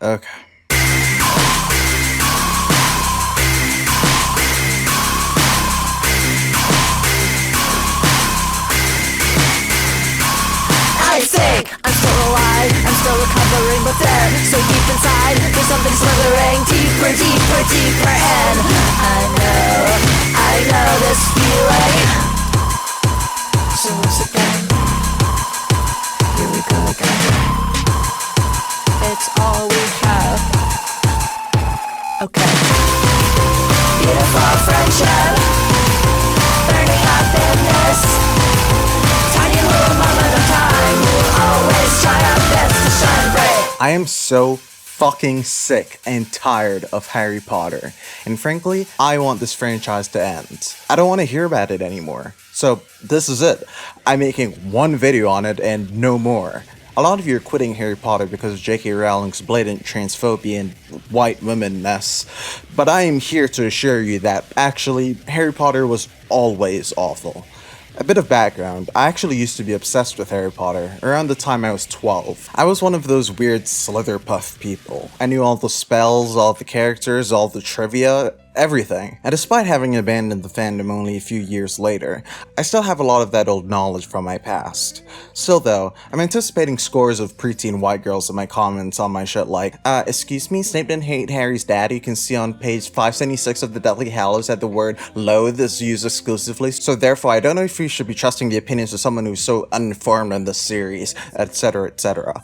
Okay. I think I'm still alive, I'm still recovering, but there, so deep inside, there's something slithering deeper, deeper, deeper in. I know this feeling. So once again, here we go again. It's all we have. Okay. Beautiful friendship, burning up in this tiny little moment of time. We'll always try our best to shine bright. I am so fucking sick and tired of Harry Potter, and frankly, I want this franchise to end. I don't want to hear about it anymore. So, this is it. I'm making one video on it and no more. A lot of you are quitting Harry Potter because of J.K. Rowling's blatant transphobia and white women mess, but I am here to assure you that actually, Harry Potter was always awful. A bit of background, I actually used to be obsessed with Harry Potter around the time I was 12. I was one of those weird Slitherpuff people. I knew all the spells, all the characters, all the trivia, everything. And despite having abandoned the fandom only a few years later, I still have a lot of that old knowledge from my past. Still though, I'm anticipating scores of preteen white girls in my comments on my shit like, excuse me, Snape didn't hate Harry's dad. You can see on page 576 of the Deathly Hallows that the word loathe is used exclusively, so therefore I don't know if you should be trusting the opinions of someone who's so uninformed in this series, etc, etc.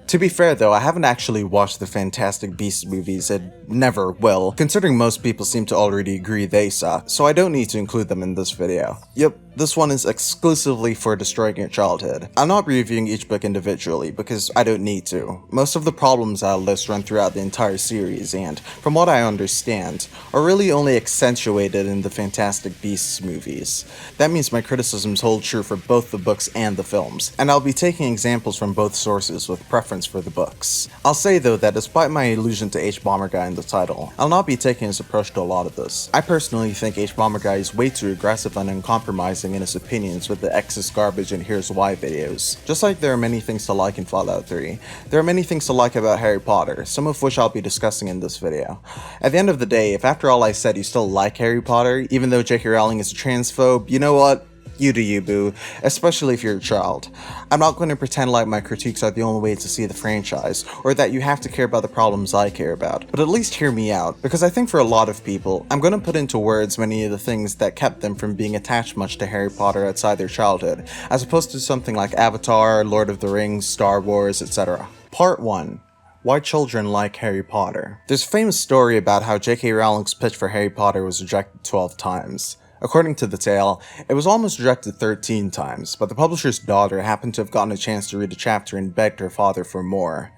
To be fair though, I haven't actually watched the Fantastic Beasts movies and never will, considering most people seem to already agree they suck, so I don't need to include them in this video. Yep, this one is exclusively for destroying your childhood. I'm not reviewing each book individually because I don't need to. Most of the problems I'll list run throughout the entire series and, from what I understand, are really only accentuated in the Fantastic Beasts movies. That means my criticisms hold true for both the books and the films, and I'll be taking examples from both sources with preference for the books. I'll say though that despite my allusion to H-Bomber Guy in the title, I'll not be taking his approach to a lot of this. I personally think H-Bomber Guy is way too aggressive and uncompromising in his opinions with the X's garbage and Here's Why videos. Just like there are many things to like in Fallout 3, there are many things to like about Harry Potter, some of which I'll be discussing in this video. At the end of the day, if after all I said you still like Harry Potter, even though J.K. Rowling is a transphobe, you know what? You do you, boo, especially if you're a child. I'm not going to pretend like my critiques are the only way to see the franchise, or that you have to care about the problems I care about, but at least hear me out, because I think for a lot of people, I'm going to put into words many of the things that kept them from being attached much to Harry Potter outside their childhood, as opposed to something like Avatar, Lord of the Rings, Star Wars, etc. Part 1. Why children like Harry Potter. There's a famous story about how J.K. Rowling's pitch for Harry Potter was rejected 12 times. According to the tale, it was almost rejected 13 times, but the publisher's daughter happened to have gotten a chance to read a chapter and begged her father for more.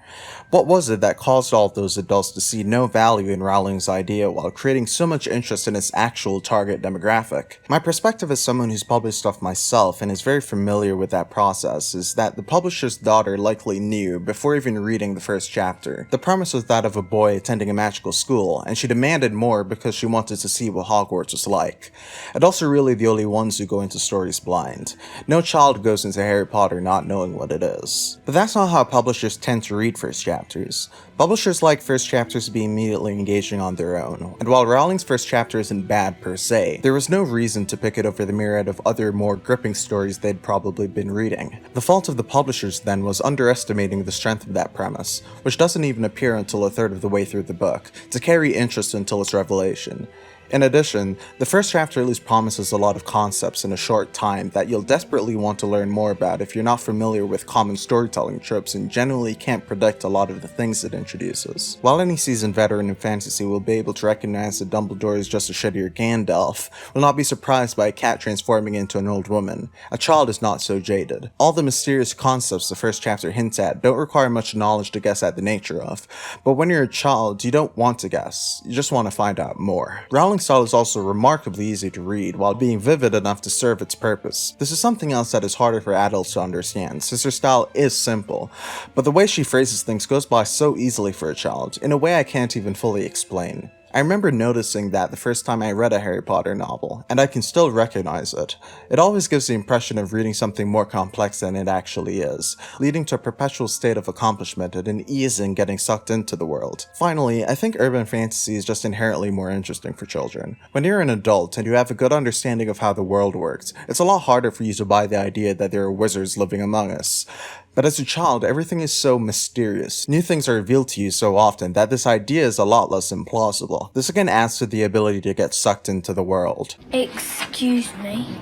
What was it that caused all of those adults to see no value in Rowling's idea while creating so much interest in its actual target demographic? My perspective as someone who's published stuff myself and is very familiar with that process is that the publisher's daughter likely knew, before even reading the first chapter, the premise was that of a boy attending a magical school, and she demanded more because she wanted to see what Hogwarts was like. Adults are really the only ones who go into stories blind. No child goes into Harry Potter not knowing what it is. But that's not how publishers tend to read first chapters. Publishers like first chapters to be immediately engaging on their own, and while Rowling's first chapter isn't bad per se, there was no reason to pick it over the myriad of other more gripping stories they'd probably been reading. The fault of the publishers then was underestimating the strength of that premise, which doesn't even appear until a third of the way through the book, to carry interest until its revelation. In addition, the first chapter at least promises a lot of concepts in a short time that you'll desperately want to learn more about if you're not familiar with common storytelling tropes and generally can't predict a lot of the things it introduces. While any seasoned veteran in fantasy will be able to recognize that Dumbledore is just a shittier Gandalf, will not be surprised by a cat transforming into an old woman. A child is not so jaded. All the mysterious concepts the first chapter hints at don't require much knowledge to guess at the nature of, but when you're a child, you don't want to guess, you just want to find out more. Rowling's style is also remarkably easy to read, while being vivid enough to serve its purpose. This is something else that is harder for adults to understand, since her style is simple, but the way she phrases things goes by so easily for a child, in a way I can't even fully explain. I remember noticing that the first time I read a Harry Potter novel, and I can still recognize it. It always gives the impression of reading something more complex than it actually is, leading to a perpetual state of accomplishment and an ease in getting sucked into the world. Finally, I think urban fantasy is just inherently more interesting for children. When you're an adult and you have a good understanding of how the world works, it's a lot harder for you to buy the idea that there are wizards living among us. But as a child, everything is so mysterious. New things are revealed to you so often that this idea is a lot less implausible. This again adds to the ability to get sucked into the world. Excuse me.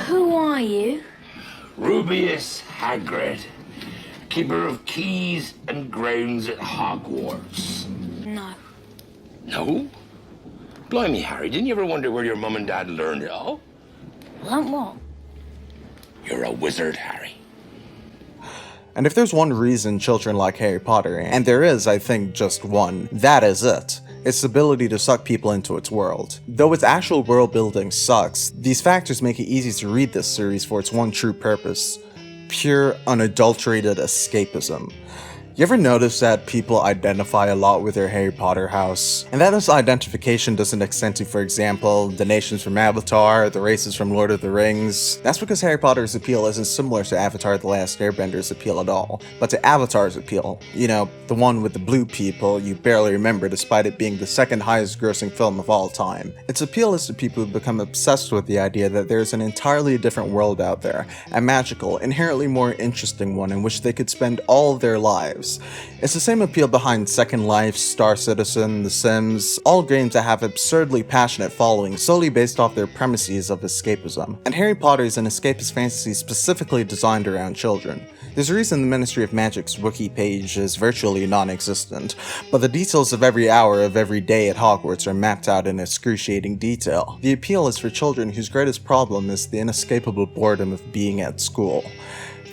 Who are you? Rubius Hagrid, keeper of keys and grounds at Hogwarts. No. No? Blimey, Harry, didn't you ever wonder where your mum and dad learned it all? Learn what? You're a wizard, Harry. And if there's one reason children like Harry Potter, and there is, I think, just one, that is it. Its ability to suck people into its world. Though its actual world building sucks, these factors make it easy to read this series for its one true purpose: pure, unadulterated escapism. You ever notice that people identify a lot with their Harry Potter house? And that this identification doesn't extend to, for example, the nations from Avatar, the races from Lord of the Rings? That's because Harry Potter's appeal isn't similar to Avatar The Last Airbender's appeal at all, but to Avatar's appeal. You know, the one with the blue people you barely remember despite it being the second highest grossing film of all time. Its appeal is to people who become obsessed with the idea that there's an entirely different world out there, a magical, inherently more interesting one in which they could spend all of their lives. It's the same appeal behind Second Life, Star Citizen, The Sims, all games that have absurdly passionate followings solely based off their premises of escapism. And Harry Potter is an escapist fantasy specifically designed around children. There's a reason the Ministry of Magic's wiki page is virtually non-existent, but the details of every hour of every day at Hogwarts are mapped out in excruciating detail. The appeal is for children whose greatest problem is the inescapable boredom of being at school.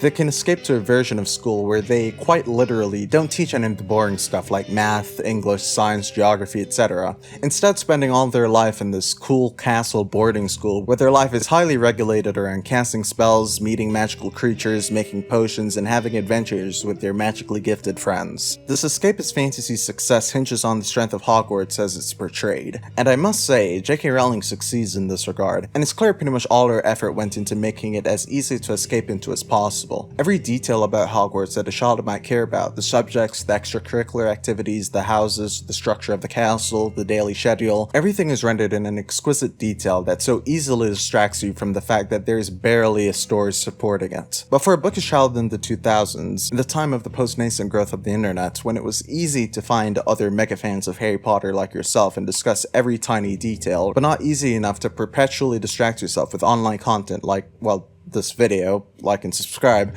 They can escape to a version of school where they, quite literally, don't teach any of the boring stuff like math, English, science, geography, etc. Instead spending all their life in this cool castle boarding school where their life is highly regulated around casting spells, meeting magical creatures, making potions, and having adventures with their magically gifted friends. This escapist fantasy's success hinges on the strength of Hogwarts as it's portrayed. And I must say, J.K. Rowling succeeds in this regard, and it's clear pretty much all her effort went into making it as easy to escape into as possible. Every detail about Hogwarts that a child might care about, the subjects, the extracurricular activities, the houses, the structure of the castle, the daily schedule, everything is rendered in an exquisite detail that so easily distracts you from the fact that there is barely a story supporting it. But for a bookish child in the 2000s, in the time of the post-nascent growth of the internet, when it was easy to find other mega fans of Harry Potter like yourself and discuss every tiny detail, but not easy enough to perpetually distract yourself with online content like, well, this video, like and subscribe,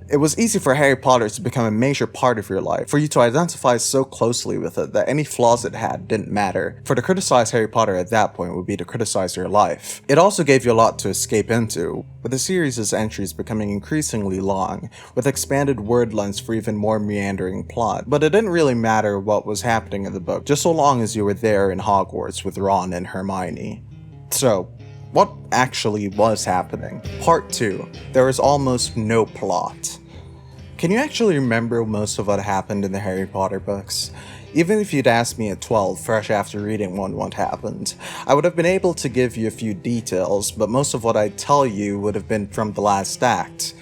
it was easy for Harry Potter to become a major part of your life, for you to identify so closely with it that any flaws it had didn't matter. For to criticize Harry Potter at that point would be to criticize your life. It also gave you a lot to escape into, with the series' entries becoming increasingly long, with expanded word lengths for even more meandering plot. But it didn't really matter what was happening in the book, just so long as you were there in Hogwarts with Ron and Hermione. So, what actually was happening? Part 2. There is almost no plot. Can you actually remember most of what happened in the Harry Potter books? Even if you'd asked me at 12, fresh after reading one, what happened, I would have been able to give you a few details, but most of what I'd tell you would have been from the last act.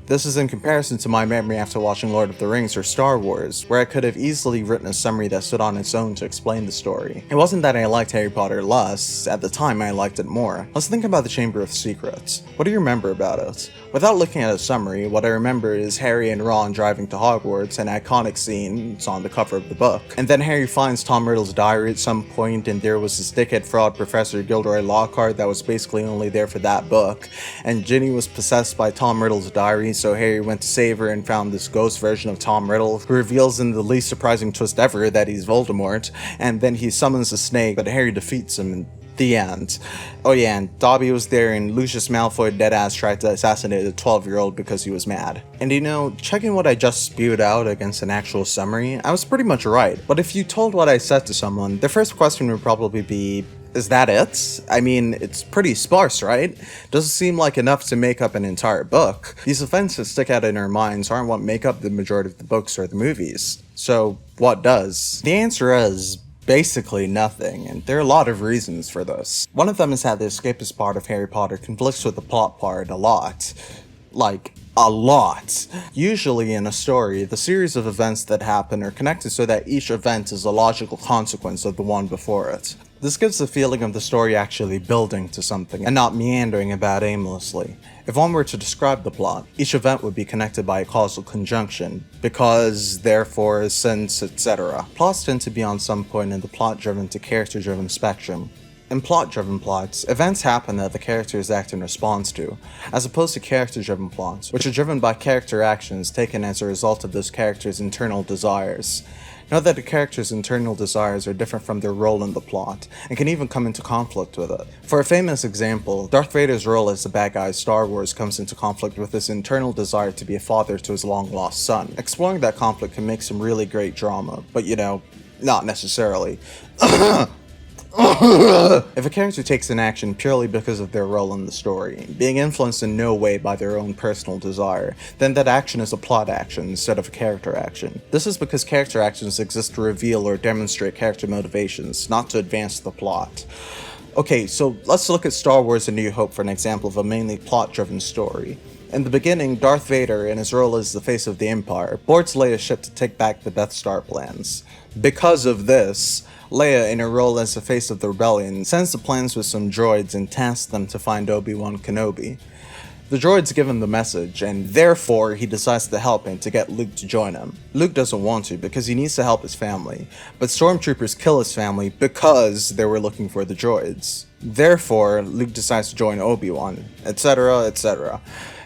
This is in comparison to my memory after watching Lord of the Rings or Star Wars, where I could have easily written a summary that stood on its own to explain the story. It wasn't that I liked Harry Potter less, at the time I liked it more. Let's think about the Chamber of Secrets. What do you remember about it? Without looking at a summary, what I remember is Harry and Ron driving to Hogwarts, an iconic scene, it's on the cover of the book. And then Harry finds Tom Riddle's diary at some point, and there was this dickhead fraud Professor Gilderoy Lockhart that was basically only there for that book, and Ginny was possessed by Tom Riddle's diary, so Harry went to save her and found this ghost version of Tom Riddle, who reveals in the least surprising twist ever that he's Voldemort, and then he summons a snake, but Harry defeats him in the end. Oh yeah, and Dobby was there, and Lucius Malfoy deadass tried to assassinate a 12-year-old because he was mad. And you know, checking what I just spewed out against an actual summary, I was pretty much right. But if you told what I said to someone, their first question would probably be, Is that it? I mean, it's pretty sparse, right? Doesn't seem like enough to make up an entire book. These events that stick out in our minds aren't what make up the majority of the books or the movies. So, what does? The answer is basically nothing, and there are a lot of reasons for this. One of them is that the escapist part of Harry Potter conflicts with the plot part a lot. Like, a lot. Usually in a story, the series of events that happen are connected so that each event is a logical consequence of the one before it. This gives the feeling of the story actually building to something, and not meandering about aimlessly. If one were to describe the plot, each event would be connected by a causal conjunction, because, therefore, since, etc. Plots tend to be on some point in the plot-driven to character-driven spectrum. In plot-driven plots, events happen that the characters act in response to, as opposed to character-driven plots, which are driven by character actions taken as a result of those characters' internal desires. Note that the characters' internal desires are different from their role in the plot, and can even come into conflict with it. For a famous example, Darth Vader's role as the bad guy in Star Wars comes into conflict with his internal desire to be a father to his long-lost son. Exploring that conflict can make some really great drama, but not necessarily. If a character takes an action purely because of their role in the story, being influenced in no way by their own personal desire, then that action is a plot action instead of a character action. This is because character actions exist to reveal or demonstrate character motivations, not to advance the plot. Okay, so let's look at Star Wars: A New Hope for an example of a mainly plot-driven story. In the beginning, Darth Vader, in his role as the face of the Empire, boards Leia's ship to take back the Death Star plans. Because of this, Leia, in her role as the face of the rebellion, sends the plans with some droids and tasks them to find Obi-Wan Kenobi. The droids give him the message, and therefore he decides to help him to get Luke to join him. Luke doesn't want to because he needs to help his family, but stormtroopers kill his family because they were looking for the droids. Therefore, Luke decides to join Obi-Wan, etc., etc.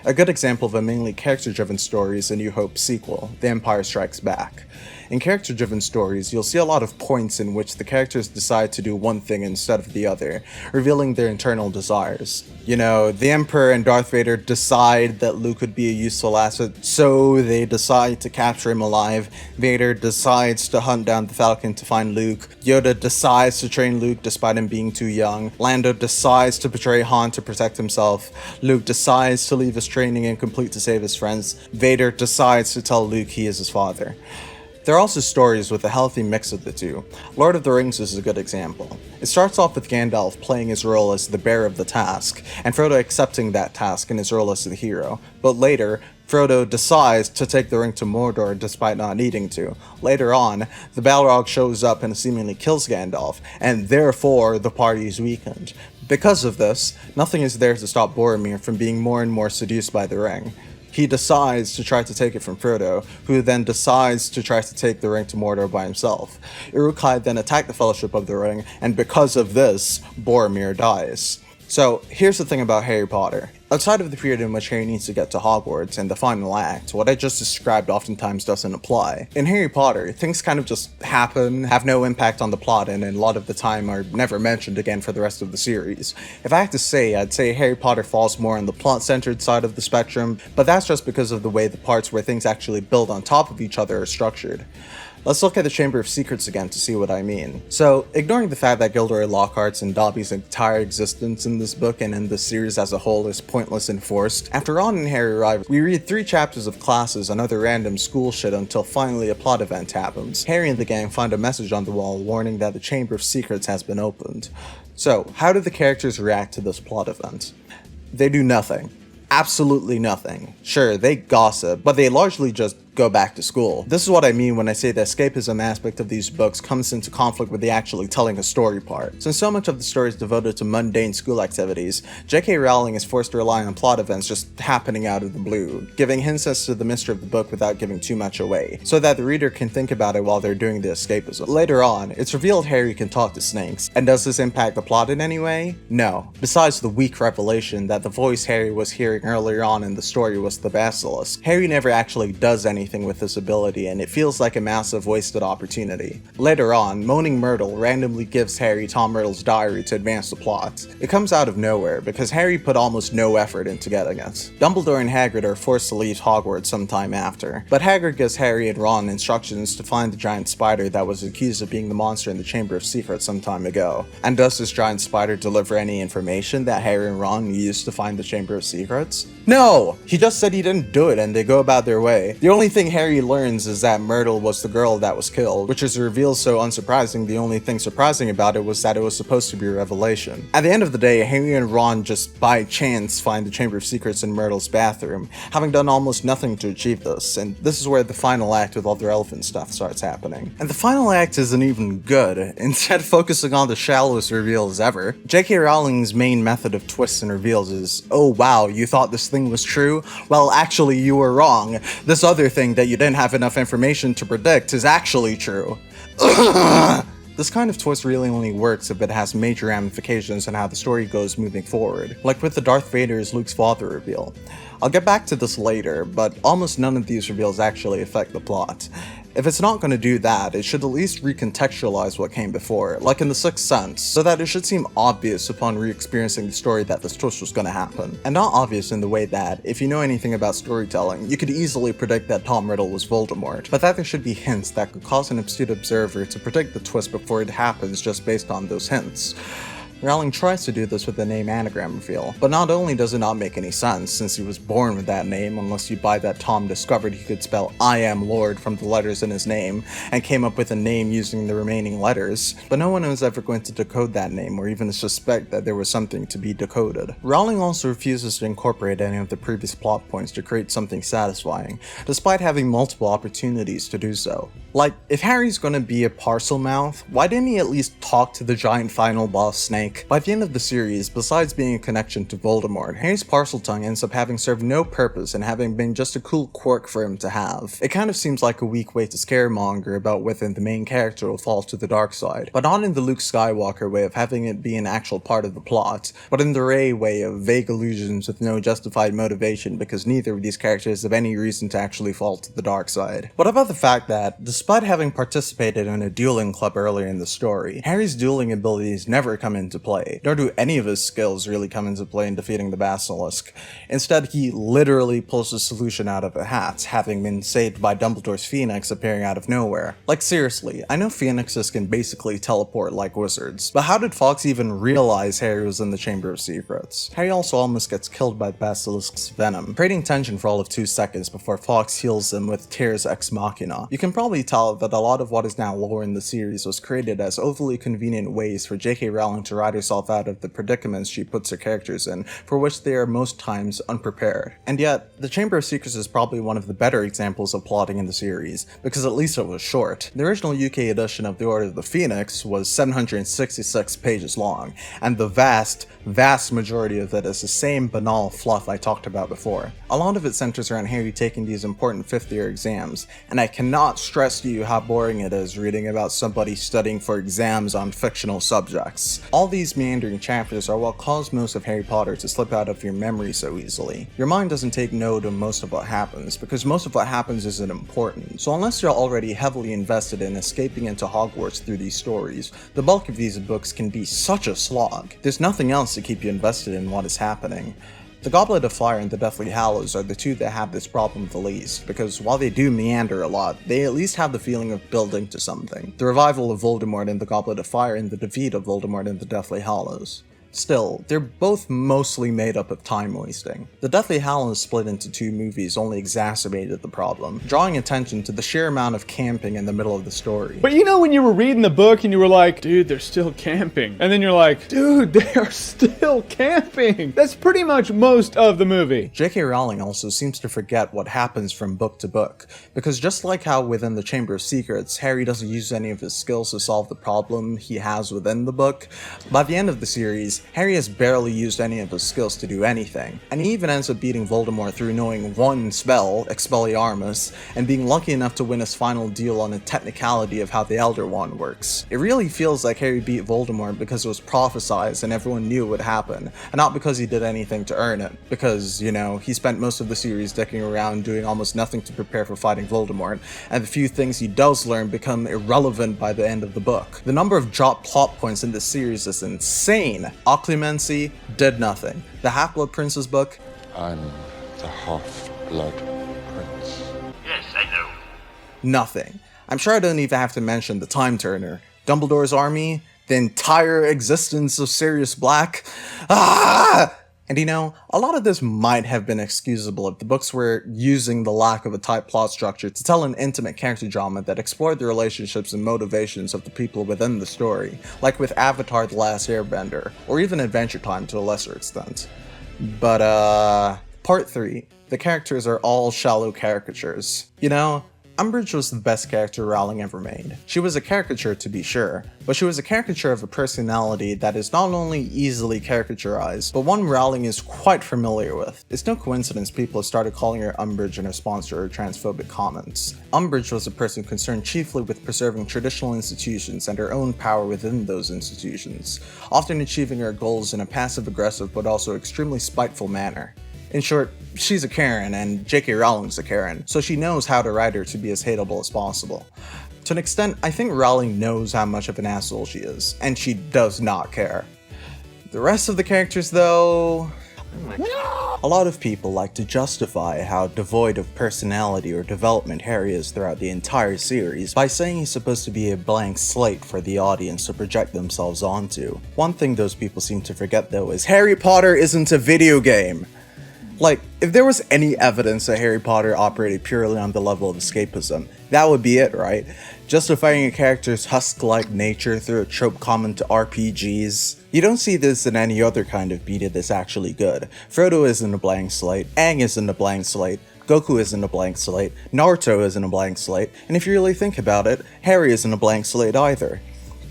A good example of a mainly character-driven story is A New Hope sequel, The Empire Strikes Back. In character-driven stories, you'll see a lot of points in which the characters decide to do one thing instead of the other, revealing their internal desires. The Emperor and Darth Vader decide that Luke would be a useful asset, so they decide to capture him alive. Vader decides to hunt down the Falcon to find Luke. Yoda decides to train Luke despite him being too young. Lando decides to betray Han to protect himself. Luke decides to leave his training incomplete to save his friends. Vader decides to tell Luke he is his father. There are also stories with a healthy mix of the two. Lord of the Rings is a good example. It starts off with Gandalf playing his role as the bearer of the task, and Frodo accepting that task in his role as the hero. But later, Frodo decides to take the ring to Mordor despite not needing to. Later on, the Balrog shows up and seemingly kills Gandalf, and therefore the party is weakened. Because of this, nothing is there to stop Boromir from being more and more seduced by the ring. He decides to try to take it from Frodo, who then decides to try to take the ring to Mordor by himself. Uruk-hai then attack the Fellowship of the Ring, and because of this, Boromir dies. So, here's the thing about Harry Potter. Outside of the period in which Harry needs to get to Hogwarts and the final act, what I just described oftentimes doesn't apply. In Harry Potter, things kind of just happen, have no impact on the plot, and a lot of the time are never mentioned again for the rest of the series. If I had to say, I'd say Harry Potter falls more on the plot-centered side of the spectrum, but that's just because of the way the parts where things actually build on top of each other are structured. Let's look at the Chamber of Secrets again to see what I mean. So, ignoring the fact that Gilderoy Lockhart's and Dobby's entire existence in this book and in this series as a whole is pointless and forced, after Ron and Harry arrive, we read 3 chapters of classes and other random school shit until finally a plot event happens. Harry and the gang find a message on the wall warning that the Chamber of Secrets has been opened. So, how do the characters react to this plot event? They do nothing. Absolutely nothing. Sure, they gossip, but they largely just go back to school. This is what I mean when I say the escapism aspect of these books comes into conflict with the actually telling a story part. Since so much of the story is devoted to mundane school activities, J.K. Rowling is forced to rely on plot events just happening out of the blue, giving hints as to the mystery of the book without giving too much away, so that the reader can think about it while they're doing the escapism. Later on, it's revealed Harry can talk to snakes, and does this impact the plot in any way? No. Besides the weak revelation that the voice Harry was hearing earlier on in the story was the basilisk, Harry never actually does anything anything with this ability, and it feels like a massive wasted opportunity. Later on, Moaning Myrtle randomly gives Harry Tom Riddle's diary to advance the plot. It comes out of nowhere, because Harry put almost no effort into getting it. Dumbledore and Hagrid are forced to leave Hogwarts sometime after, but Hagrid gives Harry and Ron instructions to find the giant spider that was accused of being the monster in the Chamber of Secrets some time ago. And does this giant spider deliver any information that Harry and Ron used to find the Chamber of Secrets? No! He just said he didn't do it and they go about their way. The only thing Harry learns is that Myrtle was the girl that was killed, which is revealed so unsurprising. The only thing surprising about it was that it was supposed to be a revelation. At the end of the day, Harry and Ron just by chance find the Chamber of Secrets in Myrtle's bathroom, having done almost nothing to achieve this, and this is where the final act with all the relevant stuff starts happening. And the final act isn't even good, instead focusing on the shallowest reveals ever. J.K. Rowling's main method of twists and reveals is, oh wow, you thought this thing was true? Well, actually you were wrong. This other thing that you didn't have enough information to predict is actually true. This kind of twist really only works if it has major ramifications on how the story goes moving forward, like with the Darth Vader is Luke's father reveal. I'll get back to this later, but almost none of these reveals actually affect the plot. If it's not going to do that, it should at least recontextualize what came before, like in The Sixth Sense, so that it should seem obvious upon re-experiencing the story that this twist was going to happen. And not obvious in the way that, if you know anything about storytelling, you could easily predict that Tom Riddle was Voldemort, but that there should be hints that could cause an astute observer to predict the twist before it happens just based on those hints. Rowling tries to do this with the name anagram reveal, but not only does it not make any sense since he was born with that name unless you buy that Tom discovered he could spell I am Lord from the letters in his name and came up with a name using the remaining letters, but no one was ever going to decode that name or even suspect that there was something to be decoded. Rowling also refuses to incorporate any of the previous plot points to create something satisfying, despite having multiple opportunities to do so. Like, if Harry's gonna be a parcel mouth, why didn't he at least talk to the giant final boss Snake? By the end of the series, besides being a connection to Voldemort, Harry's parcel tongue ends up having served no purpose and having been just a cool quirk for him to have. It kind of seems like a weak way to scaremonger about whether the main character will fall to the dark side, but not in the Luke Skywalker way of having it be an actual part of the plot, but in the Rey way of vague illusions with no justified motivation because neither of these characters have any reason to actually fall to the dark side. What about the fact that, despite having participated in a dueling club earlier in the story, Harry's dueling abilities never come into play, nor do any of his skills really come into play in defeating the Basilisk. Instead, he literally pulls a solution out of a hat, having been saved by Dumbledore's Phoenix appearing out of nowhere. Like seriously, I know Phoenixes can basically teleport like wizards, but how did Fawkes even realize Harry was in the Chamber of Secrets? Harry also almost gets killed by the Basilisk's venom, creating tension for all of 2 seconds before Fawkes heals him with Tears Ex Machina. You can probably tell that a lot of what is now lore in the series was created as overly convenient ways for J.K. Rowling to write herself out of the predicaments she puts her characters in, for which they are most times unprepared. And yet, the Chamber of Secrets is probably one of the better examples of plotting in the series, because at least it was short. The original UK edition of The Order of the Phoenix was 766 pages long, and the vast majority of it is the same banal fluff I talked about before. A lot of it centers around Harry taking these important 5th year exams, and I cannot stress to you how boring it is reading about somebody studying for exams on fictional subjects. All these meandering chapters are what cause most of Harry Potter to slip out of your memory so easily. Your mind doesn't take note of most of what happens, because most of what happens isn't important, so unless you're already heavily invested in escaping into Hogwarts through these stories, the bulk of these books can be such a slog. There's nothing else to keep you invested in what is happening. The Goblet of Fire and the Deathly Hallows are the two that have this problem the least, because while they do meander a lot, they at least have the feeling of building to something. The revival of Voldemort in the Goblet of Fire and the defeat of Voldemort in the Deathly Hallows. Still, they're both mostly made up of time wasting. The Deathly Hallows split into 2 movies only exacerbated the problem, drawing attention to the sheer amount of camping in the middle of the story. But you know when you were reading the book and you were like, dude, they're still camping. And then you're like, dude, they are still camping. That's pretty much most of the movie. J.K. Rowling also seems to forget what happens from book to book, because just like how within the Chamber of Secrets, Harry doesn't use any of his skills to solve the problem he has within the book, by the end of the series, series, Harry has barely used any of his skills to do anything, and he even ends up beating Voldemort through knowing one spell, Expelliarmus, and being lucky enough to win his final duel on a technicality of how the Elder Wand works. It really feels like Harry beat Voldemort because it was prophesized and everyone knew it would happen, and not because he did anything to earn it, because, you know, he spent most of the series dicking around doing almost nothing to prepare for fighting Voldemort, and the few things he does learn become irrelevant by the end of the book. The number of dropped plot points in this series is insane. Occlumency did nothing. The Half-Blood Prince's book, I'm the Half-Blood Prince. Yes, I know. nothing. I'm sure I don't even have to mention the Time Turner, Dumbledore's army, the entire existence of Sirius Black. And you know, a lot of this might have been excusable if the books were using the lack of a tight plot structure to tell an intimate character drama that explored the relationships and motivations of the people within the story, like with Avatar: The Last Airbender, or even Adventure Time to a lesser extent. But, Part 3. The characters are all shallow caricatures. You know, Umbridge was the best character Rowling ever made. She was a caricature to be sure, but she was a caricature of a personality that is not only easily caricaturized, but one Rowling is quite familiar with. It's no coincidence people have started calling her Umbridge in response to her transphobic comments. Umbridge was a person concerned chiefly with preserving traditional institutions and her own power within those institutions, often achieving her goals in a passive-aggressive but also extremely spiteful manner. In short, she's a Karen, and J.K. Rowling's a Karen, so she knows how to write her to be as hateable as possible. To an extent, I think Rowling knows how much of an asshole she is, and she does not care. The rest of the characters, though... A lot of people like to justify how devoid of personality or development Harry is throughout the entire series by saying he's supposed to be a blank slate for the audience to project themselves onto. One thing those people seem to forget though is Harry Potter isn't a video game. Like, if there was any evidence that Harry Potter operated purely on the level of escapism, that would be it, right? Justifying a character's husk-like nature through a trope common to RPGs. You don't see this in any other kind of media that's actually good. Frodo isn't a blank slate, Aang isn't a blank slate, Goku isn't a blank slate, Naruto isn't a blank slate, and if you really think about it, Harry isn't a blank slate either.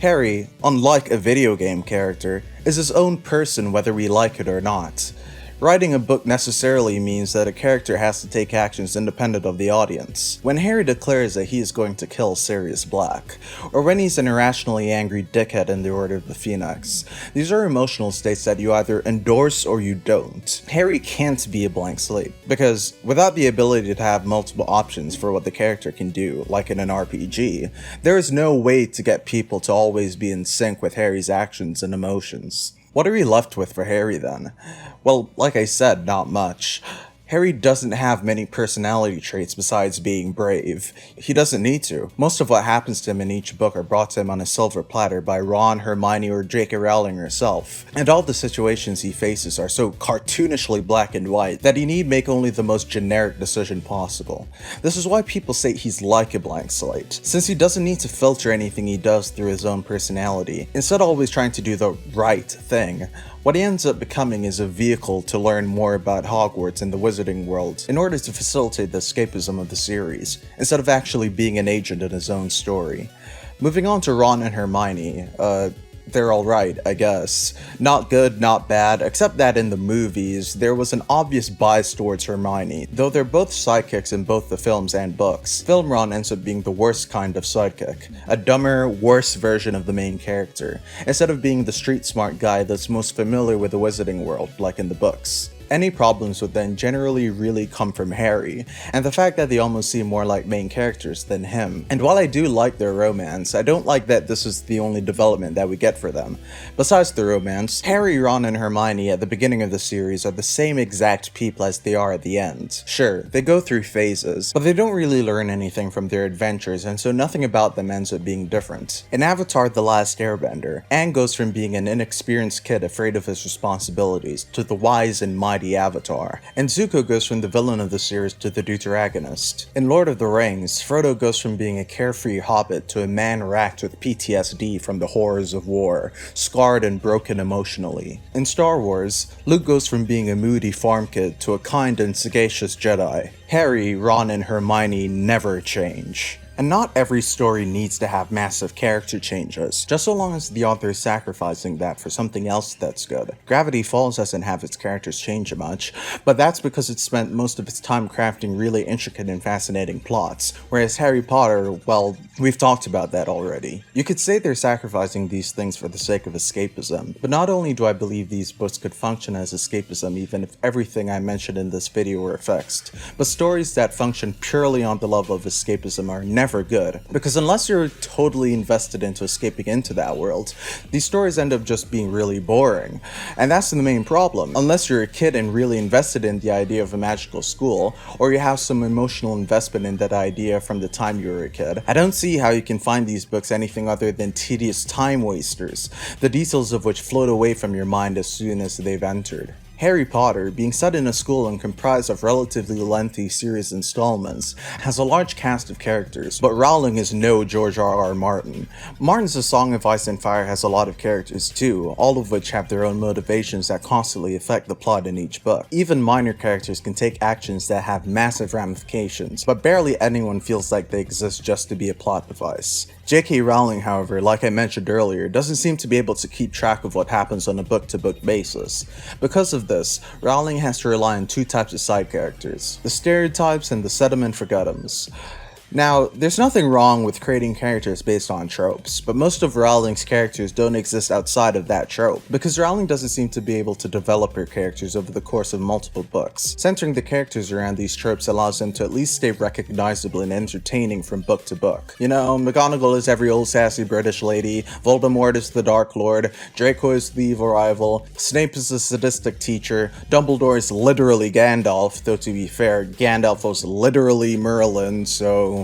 Harry, unlike a video game character, is his own person whether we like it or not. Writing a book necessarily means that a character has to take actions independent of the audience. When Harry declares that he is going to kill Sirius Black, or when he's an irrationally angry dickhead in the Order of the Phoenix, these are emotional states that you either endorse or you don't. Harry can't be a blank slate, because without the ability to have multiple options for what the character can do, like in an RPG, there is no way to get people to always be in sync with Harry's actions and emotions. What are we left with for Harry then? Well, like I said, not much. Harry doesn't have many personality traits besides being brave. He doesn't need to. Most of what happens to him in each book are brought to him on a silver platter by Ron, Hermione, or J.K. Rowling herself. And all the situations he faces are so cartoonishly black and white that he need make only the most generic decision possible. This is why people say he's like a blank slate, since he doesn't need to filter anything he does through his own personality, instead always trying to do the right thing. What he ends up becoming is a vehicle to learn more about Hogwarts and the wizarding world in order to facilitate the escapism of the series, instead of actually being an agent in his own story. Moving on to Ron and Hermione, they're alright, I guess. Not good, not bad, except that in the movies, there was an obvious bias towards Hermione. Though they're both sidekicks in both the films and books, film Ron ends up being the worst kind of sidekick. A dumber, worse version of the main character, instead of being the street-smart guy that's most familiar with the wizarding world, like in the books. Any problems with them generally really come from Harry, and the fact that they almost seem more like main characters than him. And while I do like their romance, I don't like that this is the only development that we get for them. Besides the romance, Harry, Ron, and Hermione at the beginning of the series are the same exact people as they are at the end. Sure, they go through phases, but they don't really learn anything from their adventures, and so nothing about them ends up being different. In Avatar: The Last Airbender, Aang goes from being an inexperienced kid afraid of his responsibilities to the wise and mighty Avatar, and Zuko goes from the villain of the series to the deuteragonist. In Lord of the Rings, Frodo goes from being a carefree hobbit to a man racked with PTSD from the horrors of war, scarred and broken emotionally. In Star Wars, Luke goes from being a moody farm kid to a kind and sagacious Jedi. Harry, Ron, and Hermione never change. And not every story needs to have massive character changes, just so long as the author is sacrificing that for something else that's good. Gravity Falls doesn't have its characters change much, but that's because it spent most of its time crafting really intricate and fascinating plots, whereas Harry Potter, well, we've talked about that already. You could say they're sacrificing these things for the sake of escapism, but not only do I believe these books could function as escapism even if everything I mentioned in this video were fixed, but stories that function purely on the level of escapism are never good, because unless you're totally invested into escaping into that world, these stories end up just being really boring. And that's the main problem. Unless you're a kid and really invested in the idea of a magical school, or you have some emotional investment in that idea from the time you were a kid, I don't see how you can find these books anything other than tedious time wasters, the details of which float away from your mind as soon as they've entered. Harry Potter, being set in a school and comprised of relatively lengthy series installments, has a large cast of characters, but Rowling is no George R.R. Martin. Martin's A Song of Ice and Fire has a lot of characters too, all of which have their own motivations that constantly affect the plot in each book. Even minor characters can take actions that have massive ramifications, but barely anyone feels like they exist just to be a plot device. J.K. Rowling, however, like I mentioned earlier, doesn't seem to be able to keep track of what happens on a book-to-book basis. Because of this, Rowling has to rely on two types of side characters, the stereotypes and the sediment forgetums. Now, there's nothing wrong with creating characters based on tropes, but most of Rowling's characters don't exist outside of that trope, because Rowling doesn't seem to be able to develop her characters over the course of multiple books. Centering the characters around these tropes allows them to at least stay recognizable and entertaining from book to book. You know, McGonagall is every old sassy British lady, Voldemort is the Dark Lord, Draco is the evil rival, Snape is the sadistic teacher, Dumbledore is literally Gandalf, though to be fair, Gandalf was literally Merlin, so...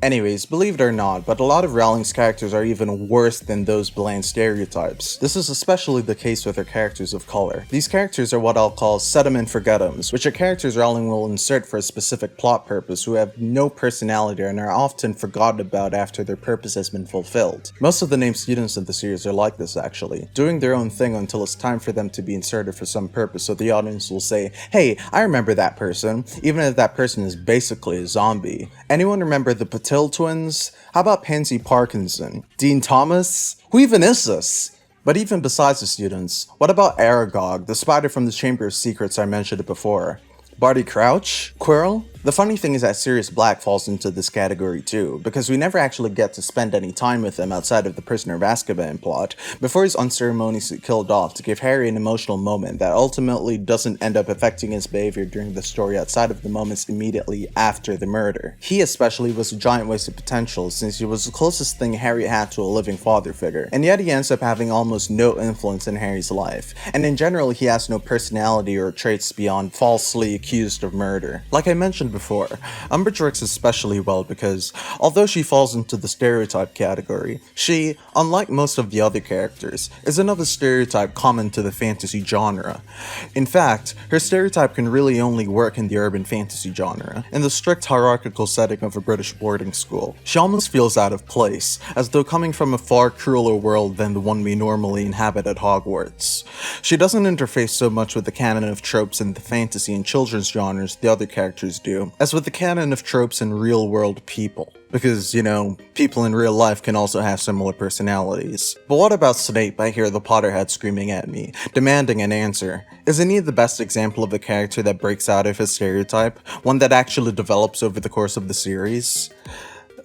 Anyways, believe it or not, but a lot of Rowling's characters are even worse than those bland stereotypes. This is especially the case with her characters of color. These characters are what I'll call sediment forgetums, which are characters Rowling will insert for a specific plot purpose who have no personality and are often forgotten about after their purpose has been fulfilled. Most of the named students of the series are like this actually, doing their own thing until it's time for them to be inserted for some purpose, so the audience will say, hey, I remember that person, even if that person is basically a zombie. Anyone remember the Patil twins? How about Pansy Parkinson? Dean Thomas? Who even is this? But even besides the students, what about Aragog, the spider from the Chamber of Secrets I mentioned before? Barty Crouch? Quirrell? The funny thing is that Sirius Black falls into this category too, because we never actually get to spend any time with him outside of the Prisoner of Azkaban plot, before he's unceremoniously killed off to give Harry an emotional moment that ultimately doesn't end up affecting his behavior during the story outside of the moments immediately after the murder. He especially was a giant waste of potential since he was the closest thing Harry had to a living father figure, and yet he ends up having almost no influence in Harry's life, and in general he has no personality or traits beyond falsely accused of murder. Like I mentioned before, Umbridge works especially well because, although she falls into the stereotype category, she, unlike most of the other characters, is another stereotype common to the fantasy genre. In fact, her stereotype can really only work in the urban fantasy genre, in the strict hierarchical setting of a British boarding school. She almost feels out of place, as though coming from a far crueler world than the one we normally inhabit at Hogwarts. She doesn't interface so much with the canon of tropes in the fantasy and children's genres the other characters do, as with the canon of tropes in real-world people. Because, you know, people in real life can also have similar personalities. But what about Snape? I hear the Potterhead screaming at me, demanding an answer. Isn't he the best example of a character that breaks out of his stereotype? One that actually develops over the course of the series?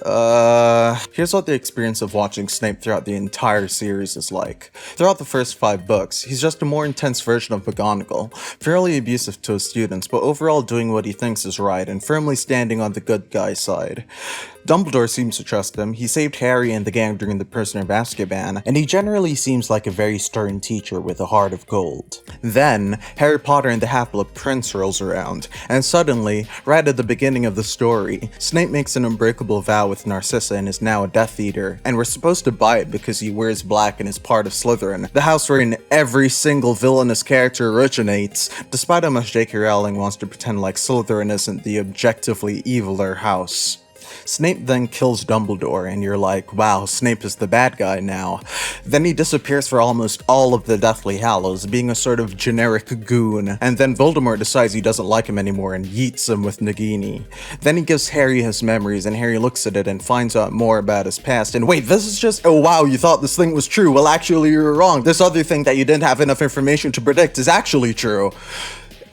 Here's what the experience of watching Snape throughout the entire series is like. Throughout the first 5 books, he's just a more intense version of McGonagall, fairly abusive to his students, but overall doing what he thinks is right and firmly standing on the good guy's side. Dumbledore seems to trust him, he saved Harry and the gang during the Prisoner of Azkaban, and he generally seems like a very stern teacher with a heart of gold. Then, Harry Potter and the Half-Blood Prince rolls around, and suddenly, right at the beginning of the story, Snape makes an unbreakable vow with Narcissa and is now a Death Eater, and we're supposed to buy it because he wears black and is part of Slytherin, the house wherein every single villainous character originates, despite how much J.K. Rowling wants to pretend like Slytherin isn't the objectively eviler house. Snape then kills Dumbledore, and you're like, wow, Snape is the bad guy now. Then he disappears for almost all of the Deathly Hallows, being a sort of generic goon, and then Voldemort decides he doesn't like him anymore and yeets him with Nagini. Then he gives Harry his memories, and Harry looks at it and finds out more about his past. And wait, this is just, oh wow, you thought this thing was true. Well, actually, you were wrong. This other thing that you didn't have enough information to predict is actually true.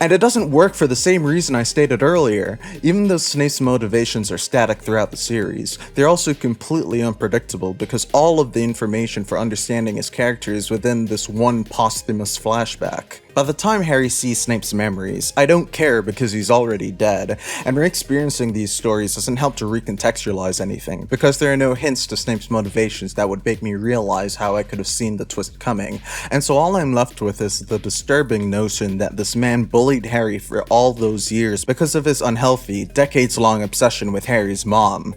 And it doesn't work for the same reason I stated earlier. Even though Snape's motivations are static throughout the series, they're also completely unpredictable because all of the information for understanding his character is within this one posthumous flashback. By the time Harry sees Snape's memories, I don't care because he's already dead, and re-experiencing these stories doesn't help to recontextualize anything, because there are no hints to Snape's motivations that would make me realize how I could have seen the twist coming, and so all I'm left with is the disturbing notion that this man bullied Harry for all those years because of his unhealthy, decades-long obsession with Harry's mom.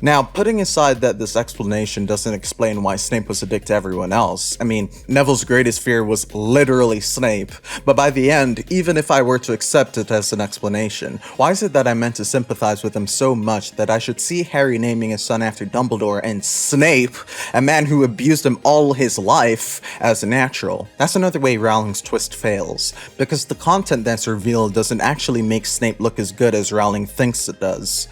Now, putting aside that this explanation doesn't explain why Snape was a dick to everyone else, I mean, Neville's greatest fear was literally Snape, but by the end, even if I were to accept it as an explanation, why is it that I'm meant to sympathize with him so much that I should see Harry naming his son after Dumbledore and Snape, a man who abused him all his life, as natural? That's another way Rowling's twist fails, because the content that's revealed doesn't actually make Snape look as good as Rowling thinks it does.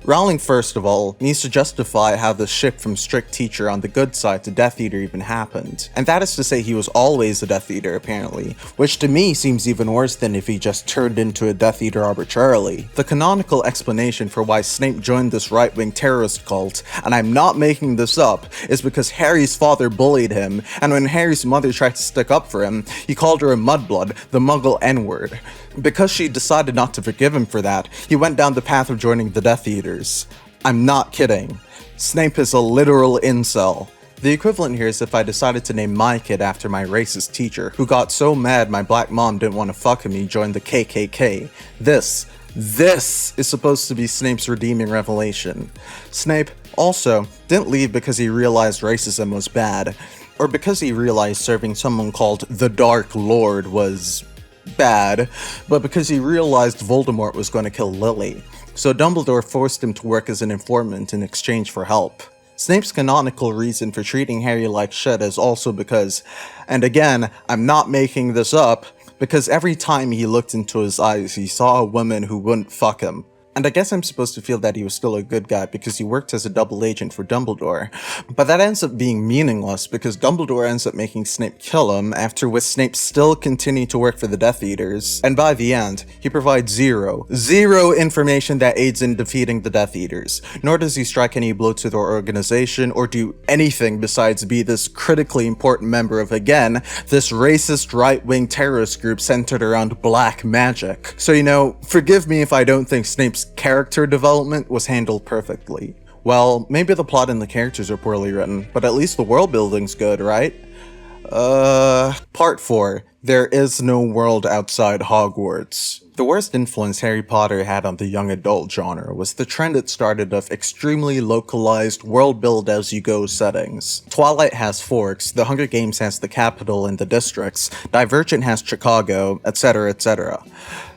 Rowling, first of all, needs to justify how the shift from strict teacher on the good side to Death Eater even happened. And that is to say he was always a Death Eater, apparently, which to me seems even worse than if he just turned into a Death Eater arbitrarily. The canonical explanation for why Snape joined this right-wing terrorist cult, and I'm not making this up, is because Harry's father bullied him, and when Harry's mother tried to stick up for him, he called her a mudblood, the Muggle N-word. Because she decided not to forgive him for that, he went down the path of joining the Death Eaters. I'm not kidding. Snape is a literal incel. The equivalent here is if I decided to name my kid after my racist teacher, who got so mad my black mom didn't want to fuck him, he joined the KKK. This is supposed to be Snape's redeeming revelation. Snape, also, didn't leave because he realized racism was bad, or because he realized serving someone called the Dark Lord was bad, but because he realized Voldemort was going to kill Lily. So Dumbledore forced him to work as an informant in exchange for help. Snape's canonical reason for treating Harry like shit is also because, and again, I'm not making this up, because every time he looked into his eyes, he saw a woman who wouldn't fuck him. And I guess I'm supposed to feel that he was still a good guy because he worked as a double agent for Dumbledore. But that ends up being meaningless because Dumbledore ends up making Snape kill him, after which Snape still continued to work for the Death Eaters. And by the end, he provides zero information that aids in defeating the Death Eaters. Nor does he strike any blow to their organization or do anything besides be this critically important member of, again, this racist right-wing terrorist group centered around black magic. So, you know, forgive me if I don't think Snape's character development was handled perfectly. Well, maybe the plot and the characters are poorly written, but at least the world building's good, right? Part 4. There is no world outside Hogwarts. The worst influence Harry Potter had on the young adult genre was the trend it started of extremely localized world-build-as-you-go settings. Twilight has Forks, The Hunger Games has the capital and the districts, Divergent has Chicago, etc., etc.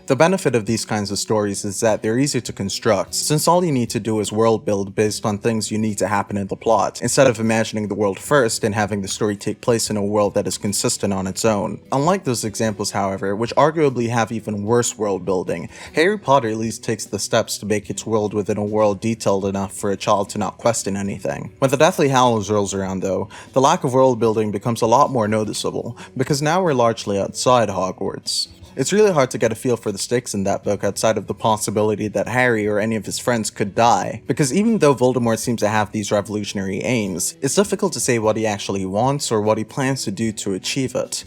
The benefit of these kinds of stories is that they're easy to construct, since all you need to do is world build based on things you need to happen in the plot, instead of imagining the world first and having the story take place in a world that is consistent on its own. Unlike those examples, however, which arguably have even worse world building, Harry Potter at least takes the steps to make its world within a world detailed enough for a child to not question anything. When the Deathly Hallows rolls around though, the lack of world building becomes a lot more noticeable, because now we're largely outside Hogwarts. It's really hard to get a feel for the stakes in that book outside of the possibility that Harry or any of his friends could die, because even though Voldemort seems to have these revolutionary aims, it's difficult to say what he actually wants or what he plans to do to achieve it.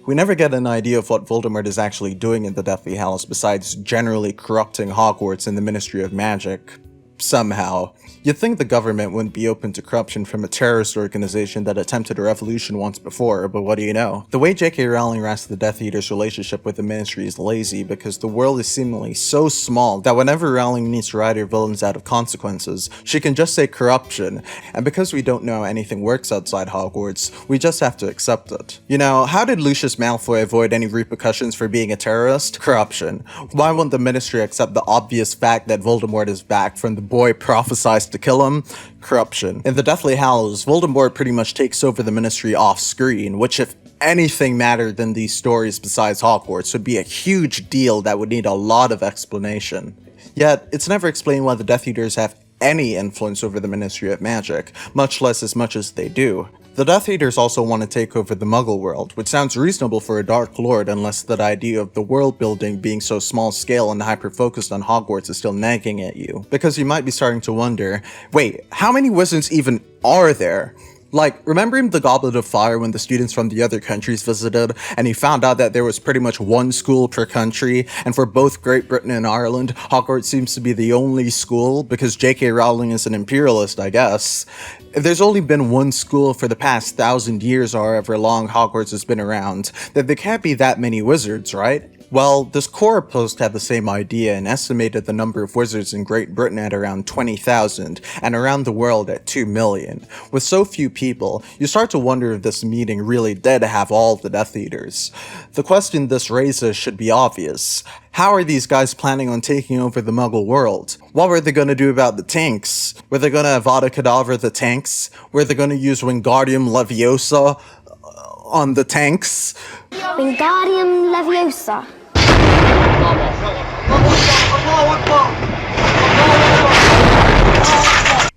We never get an idea of what Voldemort is actually doing in the Deathly Hallows besides generally corrupting Hogwarts and the Ministry of Magic. Somehow. You'd think the government wouldn't be open to corruption from a terrorist organization that attempted a revolution once before, but what do you know? The way J.K. Rowling writes the Death Eaters' relationship with the Ministry is lazy because the world is seemingly so small that whenever Rowling needs to write her villains out of consequences, she can just say corruption, and because we don't know how anything works outside Hogwarts, we just have to accept it. You know, how did Lucius Malfoy avoid any repercussions for being a terrorist? Corruption. Why won't the Ministry accept the obvious fact that Voldemort is back from the boy prophesies to kill him? Corruption. In the Deathly Hallows, Voldemort pretty much takes over the Ministry off-screen, which if anything mattered than these stories besides Hogwarts would be a huge deal that would need a lot of explanation. Yet, it's never explained why the Death Eaters have any influence over the Ministry of Magic, much less as much as they do. The Death Eaters also want to take over the Muggle world, which sounds reasonable for a Dark Lord unless that idea of the world building being so small scale and hyper-focused on Hogwarts is still nagging at you. Because you might be starting to wonder, wait, how many wizards even are there? Like, remembering the Goblet of Fire when the students from the other countries visited, and he found out that there was pretty much one school per country, and for both Great Britain and Ireland, Hogwarts seems to be the only school, because J.K. Rowling is an imperialist, I guess. If there's only been one school for the past 1,000 years or however long Hogwarts has been around, then there can't be that many wizards, right? Well, this Quora post had the same idea and estimated the number of wizards in Great Britain at around 20,000 and around the world at 2 million. With so few people, you start to wonder if this meeting really did have all the Death Eaters. The question this raises should be obvious. How are these guys planning on taking over the Muggle world? What were they going to do about the tanks? Were they going to Avada Kedavra the tanks? Were they going to use Wingardium Leviosa on the tanks? Wingardium Leviosa.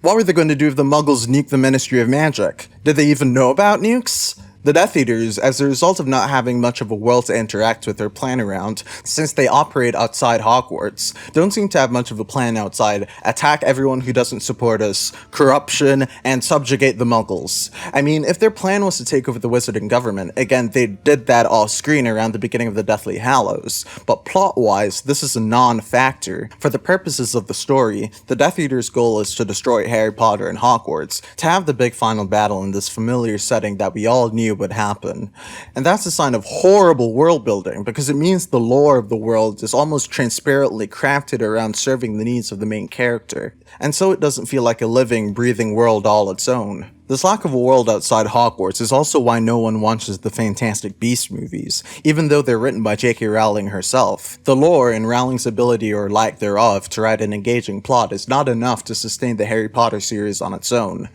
What were they going to do if the Muggles nuked the Ministry of Magic? Did they even know about nukes? The Death Eaters, as a result of not having much of a world to interact with or plan around, since they operate outside Hogwarts, don't seem to have much of a plan outside attack everyone who doesn't support us, corruption, and subjugate the Muggles. I mean, if their plan was to take over the Wizarding government, again, they did that off-screen around the beginning of the Deathly Hallows, but plot-wise, this is a non-factor. For the purposes of the story, the Death Eaters' goal is to destroy Harry Potter and Hogwarts, to have the big final battle in this familiar setting that we all knew would happen. And that's a sign of horrible world building, because it means the lore of the world is almost transparently crafted around serving the needs of the main character, and so it doesn't feel like a living, breathing world all its own. This lack of a world outside Hogwarts is also why no one watches the Fantastic Beasts movies, even though they're written by J.K. Rowling herself. The lore and Rowling's ability or lack thereof to write an engaging plot is not enough to sustain the Harry Potter series on its own.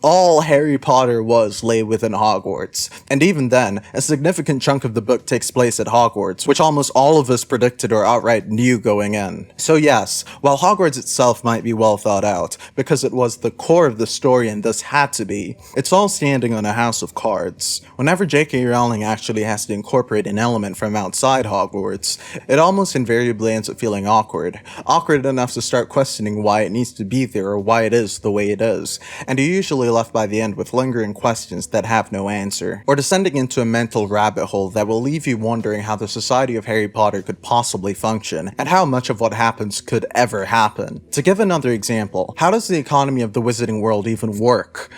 All Harry Potter lay within Hogwarts, and even then, a significant chunk of the book takes place at Hogwarts, which almost all of us predicted or outright knew going in. So yes, while Hogwarts itself might be well thought out, because it was the core of the story and thus had to be, it's all standing on a house of cards. Whenever J.K. Rowling actually has to incorporate an element from outside Hogwarts, it almost invariably ends up feeling awkward. Awkward enough to start questioning why it needs to be there or why it is the way it is, and you usually left by the end with lingering questions that have no answer, or descending into a mental rabbit hole that will leave you wondering how the society of Harry Potter could possibly function, and how much of what happens could ever happen. To give another example, how does the economy of the Wizarding world even work?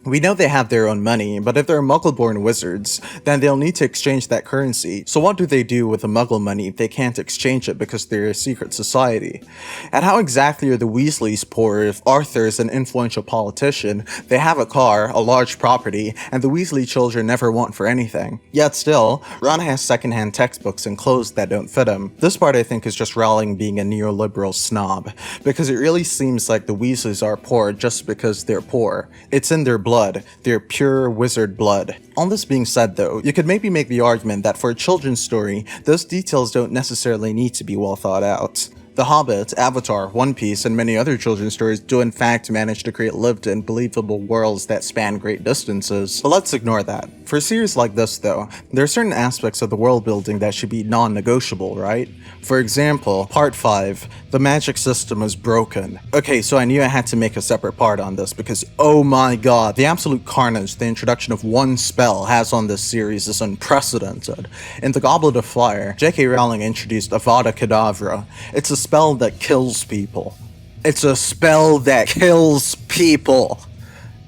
We know they have their own money, but if they're Muggle-born wizards, then they'll need to exchange that currency. So what do they do with the Muggle money if they can't exchange it because they're a secret society? And how exactly are the Weasleys poor if Arthur is an influential politician, they have a car, a large property, and the Weasley children never want for anything? Yet still, Ron has secondhand textbooks and clothes that don't fit him. This part I think is just Rowling being a neoliberal snob, because it really seems like the Weasleys are poor just because they're poor. It's in their blood. Their pure wizard blood. All this being said though, you could maybe make the argument that for a children's story, those details don't necessarily need to be well thought out. The Hobbit, Avatar, One Piece, and many other children's stories do in fact manage to create lived and believable worlds that span great distances, but let's ignore that. For a series like this though, there are certain aspects of the world building that should be non-negotiable, right? For example, Part 5, the magic system is broken. Okay, so I knew I had to make a separate part on this because oh my god, the absolute carnage the introduction of one spell has on this series is unprecedented. In the Goblet of Fire, J.K. Rowling introduced Avada Kedavra. It's a spell that kills people. It's a spell that kills people.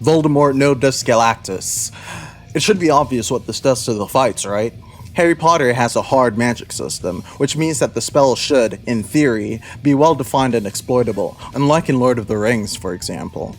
Voldemort Nodus Galactus. It should be obvious what this does to the fights, right? Harry Potter has a hard magic system, which means that the spell should, in theory, be well defined and exploitable, unlike in Lord of the Rings, for example.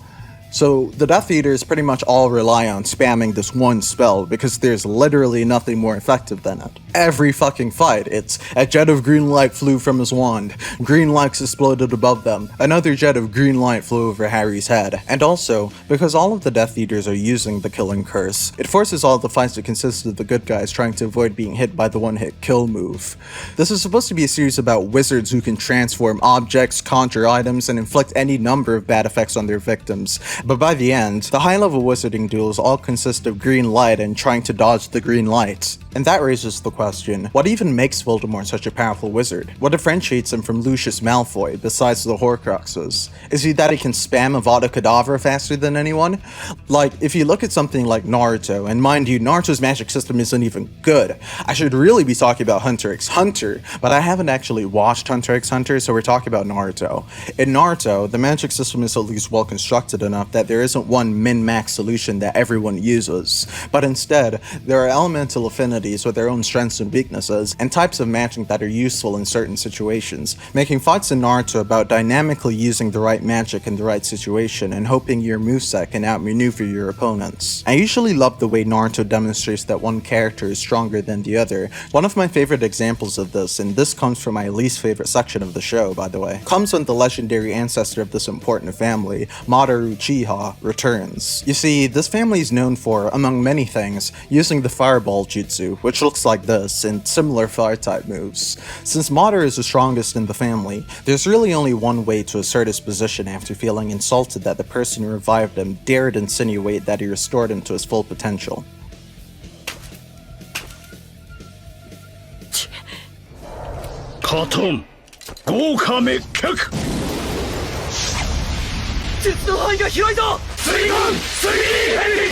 So the Death Eaters pretty much all rely on spamming this one spell because there's literally nothing more effective than it. Every fucking fight, it's a jet of green light flew from his wand, green lights exploded above them, another jet of green light flew over Harry's head. And also, because all of the Death Eaters are using the killing curse, it forces all the fights to consist of the good guys trying to avoid being hit by the one-hit kill move. This is supposed to be a series about wizards who can transform objects, conjure items, and inflict any number of bad effects on their victims. But by the end, the high-level wizarding duels all consist of green light and trying to dodge the green light. And that raises the question, what even makes Voldemort such a powerful wizard? What differentiates him from Lucius Malfoy, besides the Horcruxes? Is he that he can spam Avada Kedavra faster than anyone? Like, if you look at something like Naruto, and mind you, Naruto's magic system isn't even good. I should really be talking about Hunter x Hunter, but I haven't actually watched Hunter x Hunter, so we're talking about Naruto. In Naruto, the magic system is at least well constructed enough that there isn't one min-max solution that everyone uses, but instead, there are elemental affinities with their own strengths and weaknesses, and types of magic that are useful in certain situations, making fights in Naruto about dynamically using the right magic in the right situation and hoping your moveset can outmaneuver your opponents. I usually love the way Naruto demonstrates that one character is stronger than the other. One of my favorite examples of this, and this comes from my least favorite section of the show by the way, comes when the legendary ancestor of this important family, Madoru Uchiha, returns. You see, this family is known for, among many things, using the fireball jutsu, which looks like this, and similar fire-type moves. Since Madoru is the strongest in the family, there's really only one way to assert his position after feeling insulted that the person who revived him dared insinuate that he restored him to his full potential. Katon, 豪華滅却術の範囲が広いぞ水軍 3D ヘリ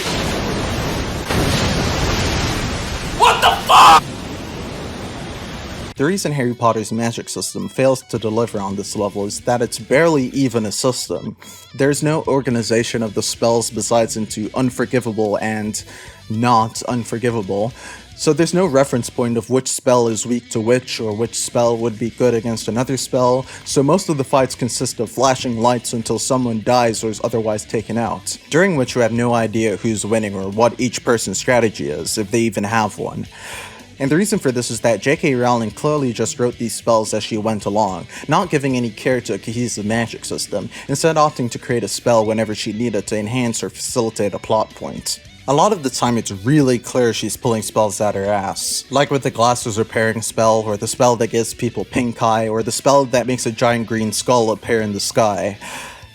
What the fuck?! The reason Harry Potter's magic system fails to deliver on this level is that it's barely even a system. There's no organization of the spells besides into unforgivable and not unforgivable. So there's no reference point of which spell is weak to which, or which spell would be good against another spell, so most of the fights consist of flashing lights until someone dies or is otherwise taken out, during which you have no idea who's winning or what each person's strategy is, if they even have one. And the reason for this is that J.K. Rowling clearly just wrote these spells as she went along, not giving any care to a cohesive magic system, instead opting to create a spell whenever she needed to enhance or facilitate a plot point. A lot of the time it's really clear she's pulling spells out her ass, like with the glasses repairing spell, or the spell that gives people pink eye, or the spell that makes a giant green skull appear in the sky.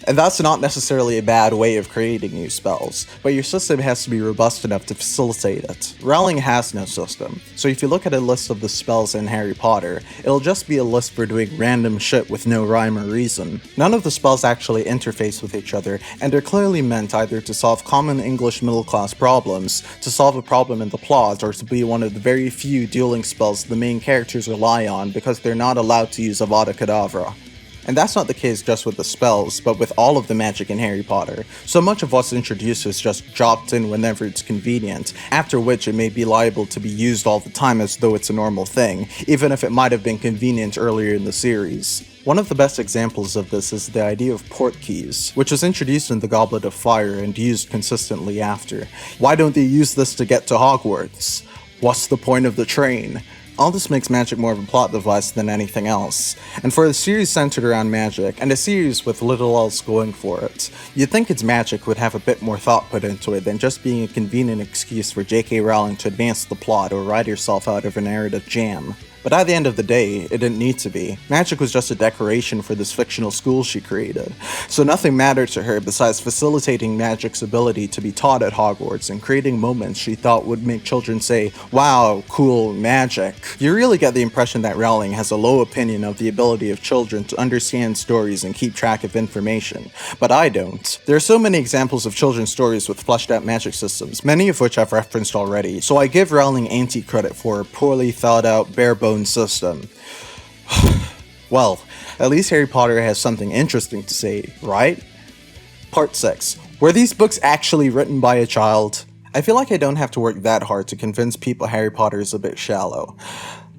And that's not necessarily a bad way of creating new spells, but your system has to be robust enough to facilitate it. Rowling has no system, so if you look at a list of the spells in Harry Potter, it'll just be a list for doing random shit with no rhyme or reason. None of the spells actually interface with each other, and they're clearly meant either to solve common English middle-class problems, to solve a problem in the plot, or to be one of the very few dueling spells the main characters rely on because they're not allowed to use Avada Kedavra. And that's not the case just with the spells, but with all of the magic in Harry Potter. So much of what's introduced is just dropped in whenever it's convenient, after which it may be liable to be used all the time as though it's a normal thing, even if it might have been convenient earlier in the series. One of the best examples of this is the idea of port keys, which was introduced in the Goblet of Fire and used consistently after. Why don't they use this to get to Hogwarts? What's the point of the train? All this makes magic more of a plot device than anything else. And for a series centered around magic, and a series with little else going for it, you'd think its magic would have a bit more thought put into it than just being a convenient excuse for J.K. Rowling to advance the plot or ride herself out of a narrative jam. But at the end of the day, it didn't need to be. Magic was just a decoration for this fictional school she created. So nothing mattered to her besides facilitating magic's ability to be taught at Hogwarts and creating moments she thought would make children say, "Wow, cool magic." You really get the impression that Rowling has a low opinion of the ability of children to understand stories and keep track of information. But I don't. There are so many examples of children's stories with fleshed out magic systems, many of which I've referenced already, so I give Rowling anti-credit for a poorly thought out, bare-bones system. Well, at least Harry Potter has something interesting to say, right? Part 6. Were these books actually written by a child? I feel like I don't have to work that hard to convince people Harry Potter is a bit shallow.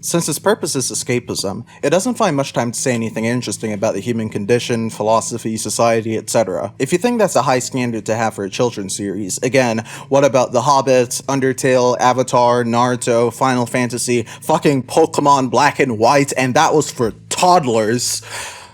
Since its purpose is escapism, it doesn't find much time to say anything interesting about the human condition, philosophy, society, etc. If you think that's a high standard to have for a children's series, again, what about The Hobbit, Undertale, Avatar, Naruto, Final Fantasy, fucking Pokemon Black and White, and that was for toddlers?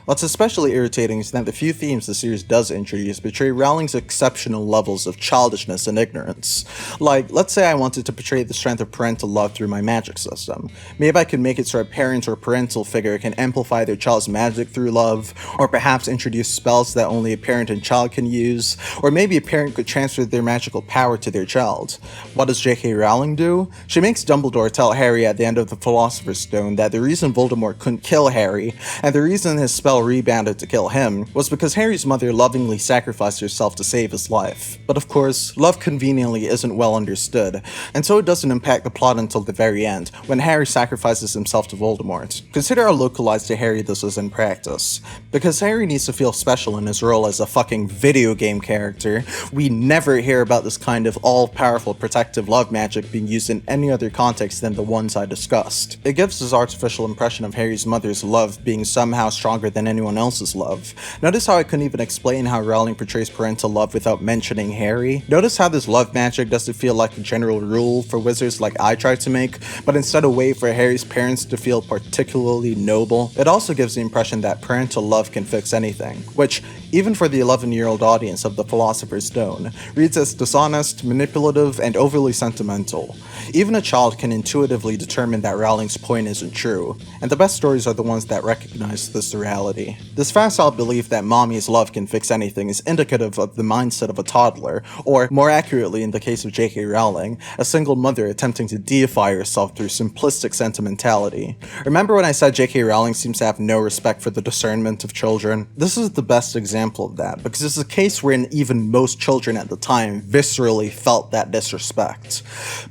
What's especially irritating is that the few themes the series does introduce betray Rowling's exceptional levels of childishness and ignorance. Like, let's say I wanted to portray the strength of parental love through my magic system. Maybe I could make it so a parent or parental figure can amplify their child's magic through love, or perhaps introduce spells that only a parent and child can use, or maybe a parent could transfer their magical power to their child. What does J.K. Rowling do? She makes Dumbledore tell Harry at the end of the Philosopher's Stone that the reason Voldemort couldn't kill Harry, and the reason his spell rebounded to kill him, was because Harry's mother lovingly sacrificed herself to save his life. But of course, love conveniently isn't well understood, and so it doesn't impact the plot until the very end, when Harry sacrifices himself to Voldemort. Consider how localized to Harry this is in practice. Because Harry needs to feel special in his role as a fucking video game character, we never hear about this kind of all-powerful protective love magic being used in any other context than the ones I discussed. It gives this artificial impression of Harry's mother's love being somehow stronger than anyone else's love. Notice how I couldn't even explain how Rowling portrays parental love without mentioning Harry? Notice how this love magic doesn't feel like a general rule for wizards like I tried to make, but instead a way for Harry's parents to feel particularly noble? It also gives the impression that parental love can fix anything, which, even for the 11-year-old audience of The Philosopher's Stone, reads as dishonest, manipulative, and overly sentimental. Even a child can intuitively determine that Rowling's point isn't true, and the best stories are the ones that recognize this reality. This facile belief that mommy's love can fix anything is indicative of the mindset of a toddler, or, more accurately in the case of J.K. Rowling, a single mother attempting to deify herself through simplistic sentimentality. Remember when I said J.K. Rowling seems to have no respect for the discernment of children? This is the best example of that, because it's a case wherein even most children at the time viscerally felt that disrespect.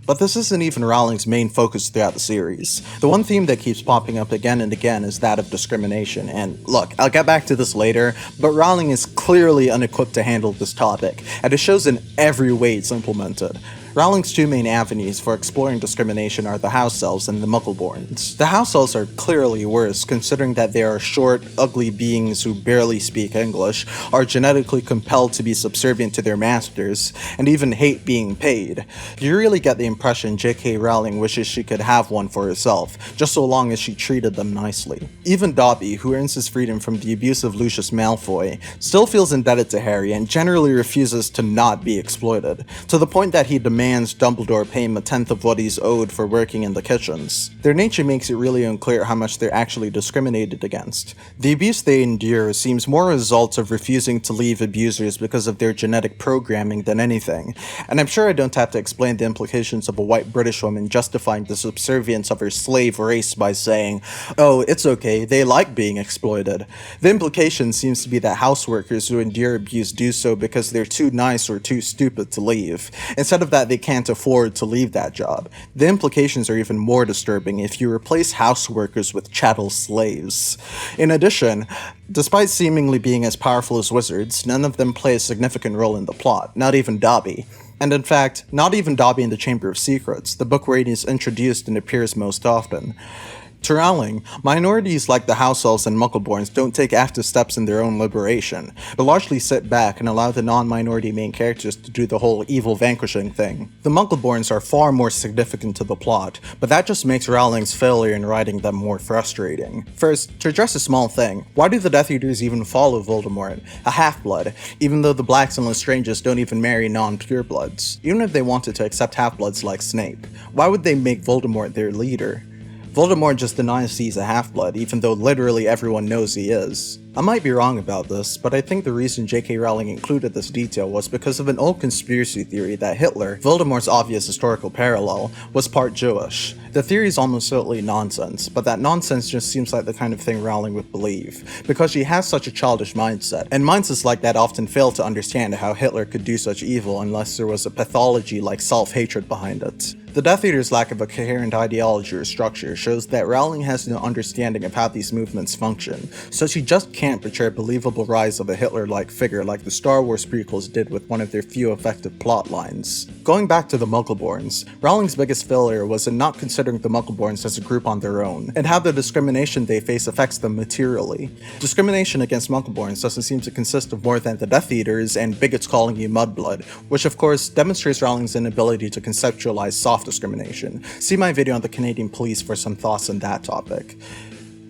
But this isn't even Rowling's main focus throughout the series. The one theme that keeps popping up again and again is that of discrimination, and look, I'll get back to this later, but Rowling is clearly unequipped to handle this topic, and it shows in every way it's implemented. Rowling's two main avenues for exploring discrimination are the house elves and the muggleborns. The house elves are clearly worse, considering that they are short, ugly beings who barely speak English, are genetically compelled to be subservient to their masters, and even hate being paid. You really get the impression J.K. Rowling wishes she could have one for herself, just so long as she treated them nicely. Even Dobby, who earns his freedom from the abuse of Lucius Malfoy, still feels indebted to Harry and generally refuses to not be exploited, to the point that he demands Dumbledore pay him a tenth of what he's owed for working in the kitchens. Their nature makes it really unclear how much they're actually discriminated against. The abuse they endure seems more a result of refusing to leave abusers because of their genetic programming than anything, and I'm sure I don't have to explain the implications of a white British woman justifying the subservience of her slave race by saying, "Oh, it's okay, they like being exploited." The implication seems to be that houseworkers who endure abuse do so because they're too nice or too stupid to leave, instead of that they can't afford to leave that job. The implications are even more disturbing if you replace houseworkers with chattel slaves. In addition, despite seemingly being as powerful as wizards, none of them play a significant role in the plot, not even Dobby. And in fact, not even Dobby in the Chamber of Secrets, the book where he is introduced and appears most often. To Rowling, minorities like the house elves and muggleborns don't take active steps in their own liberation, but largely sit back and allow the non-minority main characters to do the whole evil vanquishing thing. The muggleborns are far more significant to the plot, but that just makes Rowling's failure in writing them more frustrating. First, to address a small thing, why do the Death Eaters even follow Voldemort, a half-blood, even though the Blacks and Lestranges don't even marry non-purebloods? Even if they wanted to accept half-bloods like Snape, why would they make Voldemort their leader? Voldemort just denies he's a half-blood, even though literally everyone knows he is. I might be wrong about this, but I think the reason J.K. Rowling included this detail was because of an old conspiracy theory that Hitler, Voldemort's obvious historical parallel, was part Jewish. The theory is almost certainly nonsense, but that nonsense just seems like the kind of thing Rowling would believe, because she has such a childish mindset, and mindsets like that often fail to understand how Hitler could do such evil unless there was a pathology like self-hatred behind it. The Death Eaters' lack of a coherent ideology or structure shows that Rowling has no understanding of how these movements function, so she just can't portray a believable rise of a Hitler-like figure like the Star Wars prequels did with one of their few effective plot lines. Going back to the Muggleborns, Rowling's biggest failure was in not considering the Muggleborns as a group on their own, and how the discrimination they face affects them materially. Discrimination against Muggleborns doesn't seem to consist of more than the Death Eaters and bigots calling you mudblood, which of course demonstrates Rowling's inability to conceptualize soft discrimination. See my video on the Canadian police for some thoughts on that topic.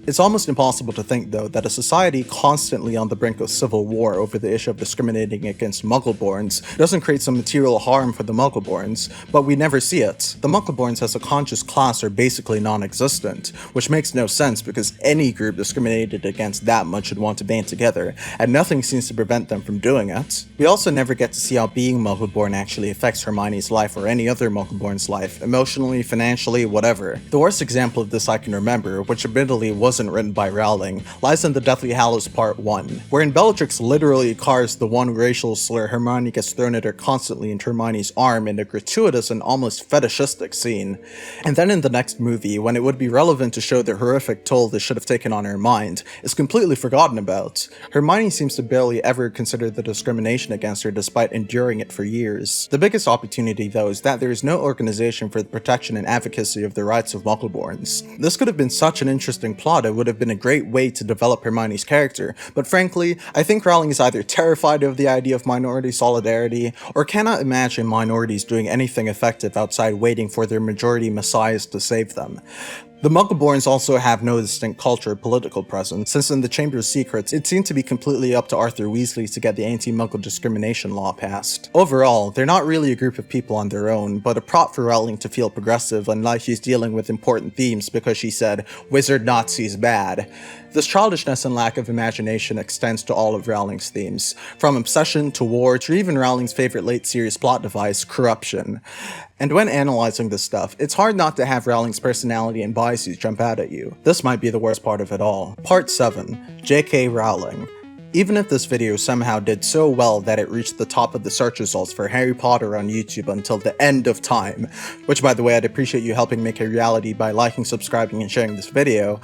It's almost impossible to think, though, that a society constantly on the brink of civil war over the issue of discriminating against Muggleborns doesn't create some material harm for the Muggleborns, but we never see it. The Muggleborns as a conscious class are basically non-existent, which makes no sense because any group discriminated against that much would want to band together, and nothing seems to prevent them from doing it. We also never get to see how being Muggleborn actually affects Hermione's life or any other Muggleborn's life, emotionally, financially, whatever. The worst example of this I can remember, which admittedly wasn't written by Rowling, lies in the Deathly Hallows Part 1, wherein Bellatrix literally carves the one racial slur Hermione gets thrown at her constantly into Hermione's arm in a gratuitous and almost fetishistic scene. And then in the next movie, when it would be relevant to show the horrific toll this should have taken on her mind, is completely forgotten about. Hermione seems to barely ever consider the discrimination against her despite enduring it for years. The biggest opportunity, though, is that there is no organization for the protection and advocacy of the rights of Muggleborns. This could have been such an interesting plot. It would have been a great way to develop Hermione's character, but frankly, I think Rowling is either terrified of the idea of minority solidarity, or cannot imagine minorities doing anything effective outside waiting for their majority messiahs to save them. The Muggleborns also have no distinct culture or political presence, since in the Chamber of Secrets, it seemed to be completely up to Arthur Weasley to get the anti-Muggle discrimination law passed. Overall, they're not really a group of people on their own, but a prop for Rowling to feel progressive and like she's dealing with important themes because she said, "Wizard Nazis bad." This childishness and lack of imagination extends to all of Rowling's themes, from obsession to war to even Rowling's favorite late series plot device, corruption. And when analyzing this stuff, it's hard not to have Rowling's personality and biases jump out at you. This might be the worst part of it all. Part 7. J.K. Rowling. Even if this video somehow did so well that it reached the top of the search results for Harry Potter on YouTube until the end of time, which by the way I'd appreciate you helping make a reality by liking, subscribing, and sharing this video,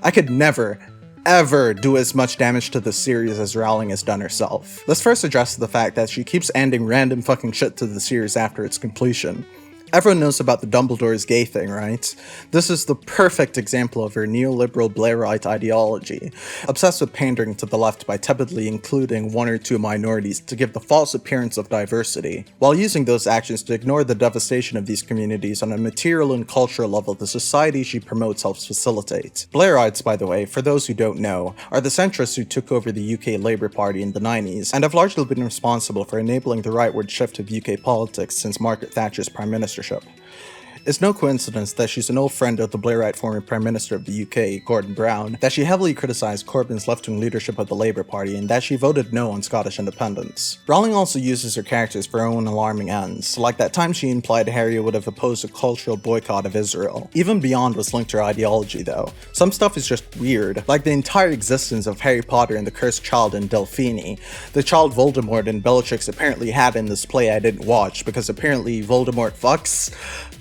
I could never, ever do as much damage to this series as Rowling has done herself. Let's first address the fact that she keeps ending random fucking shit to the series after its completion. Everyone knows about the Dumbledore's gay thing, right? This is the perfect example of her neoliberal Blairite ideology, obsessed with pandering to the left by tepidly including one or two minorities to give the false appearance of diversity, while using those actions to ignore the devastation of these communities on a material and cultural level the society she promotes helps facilitate. Blairites, by the way, for those who don't know, are the centrists who took over the UK Labour Party in the 90s, and have largely been responsible for enabling the rightward shift of UK politics since Margaret Thatcher's Prime Ministership. It's no coincidence that she's an old friend of the Blairite former Prime Minister of the UK, Gordon Brown, that she heavily criticised Corbyn's left-wing leadership of the Labour Party, and that she voted no on Scottish independence. Rowling also uses her characters for her own alarming ends, like that time she implied Harry would have opposed a cultural boycott of Israel. Even beyond what's linked to her ideology, though. Some stuff is just weird, like the entire existence of Harry Potter and the Cursed Child in Delphini, the child Voldemort and Bellatrix apparently had in this play I didn't watch, because apparently Voldemort fucks.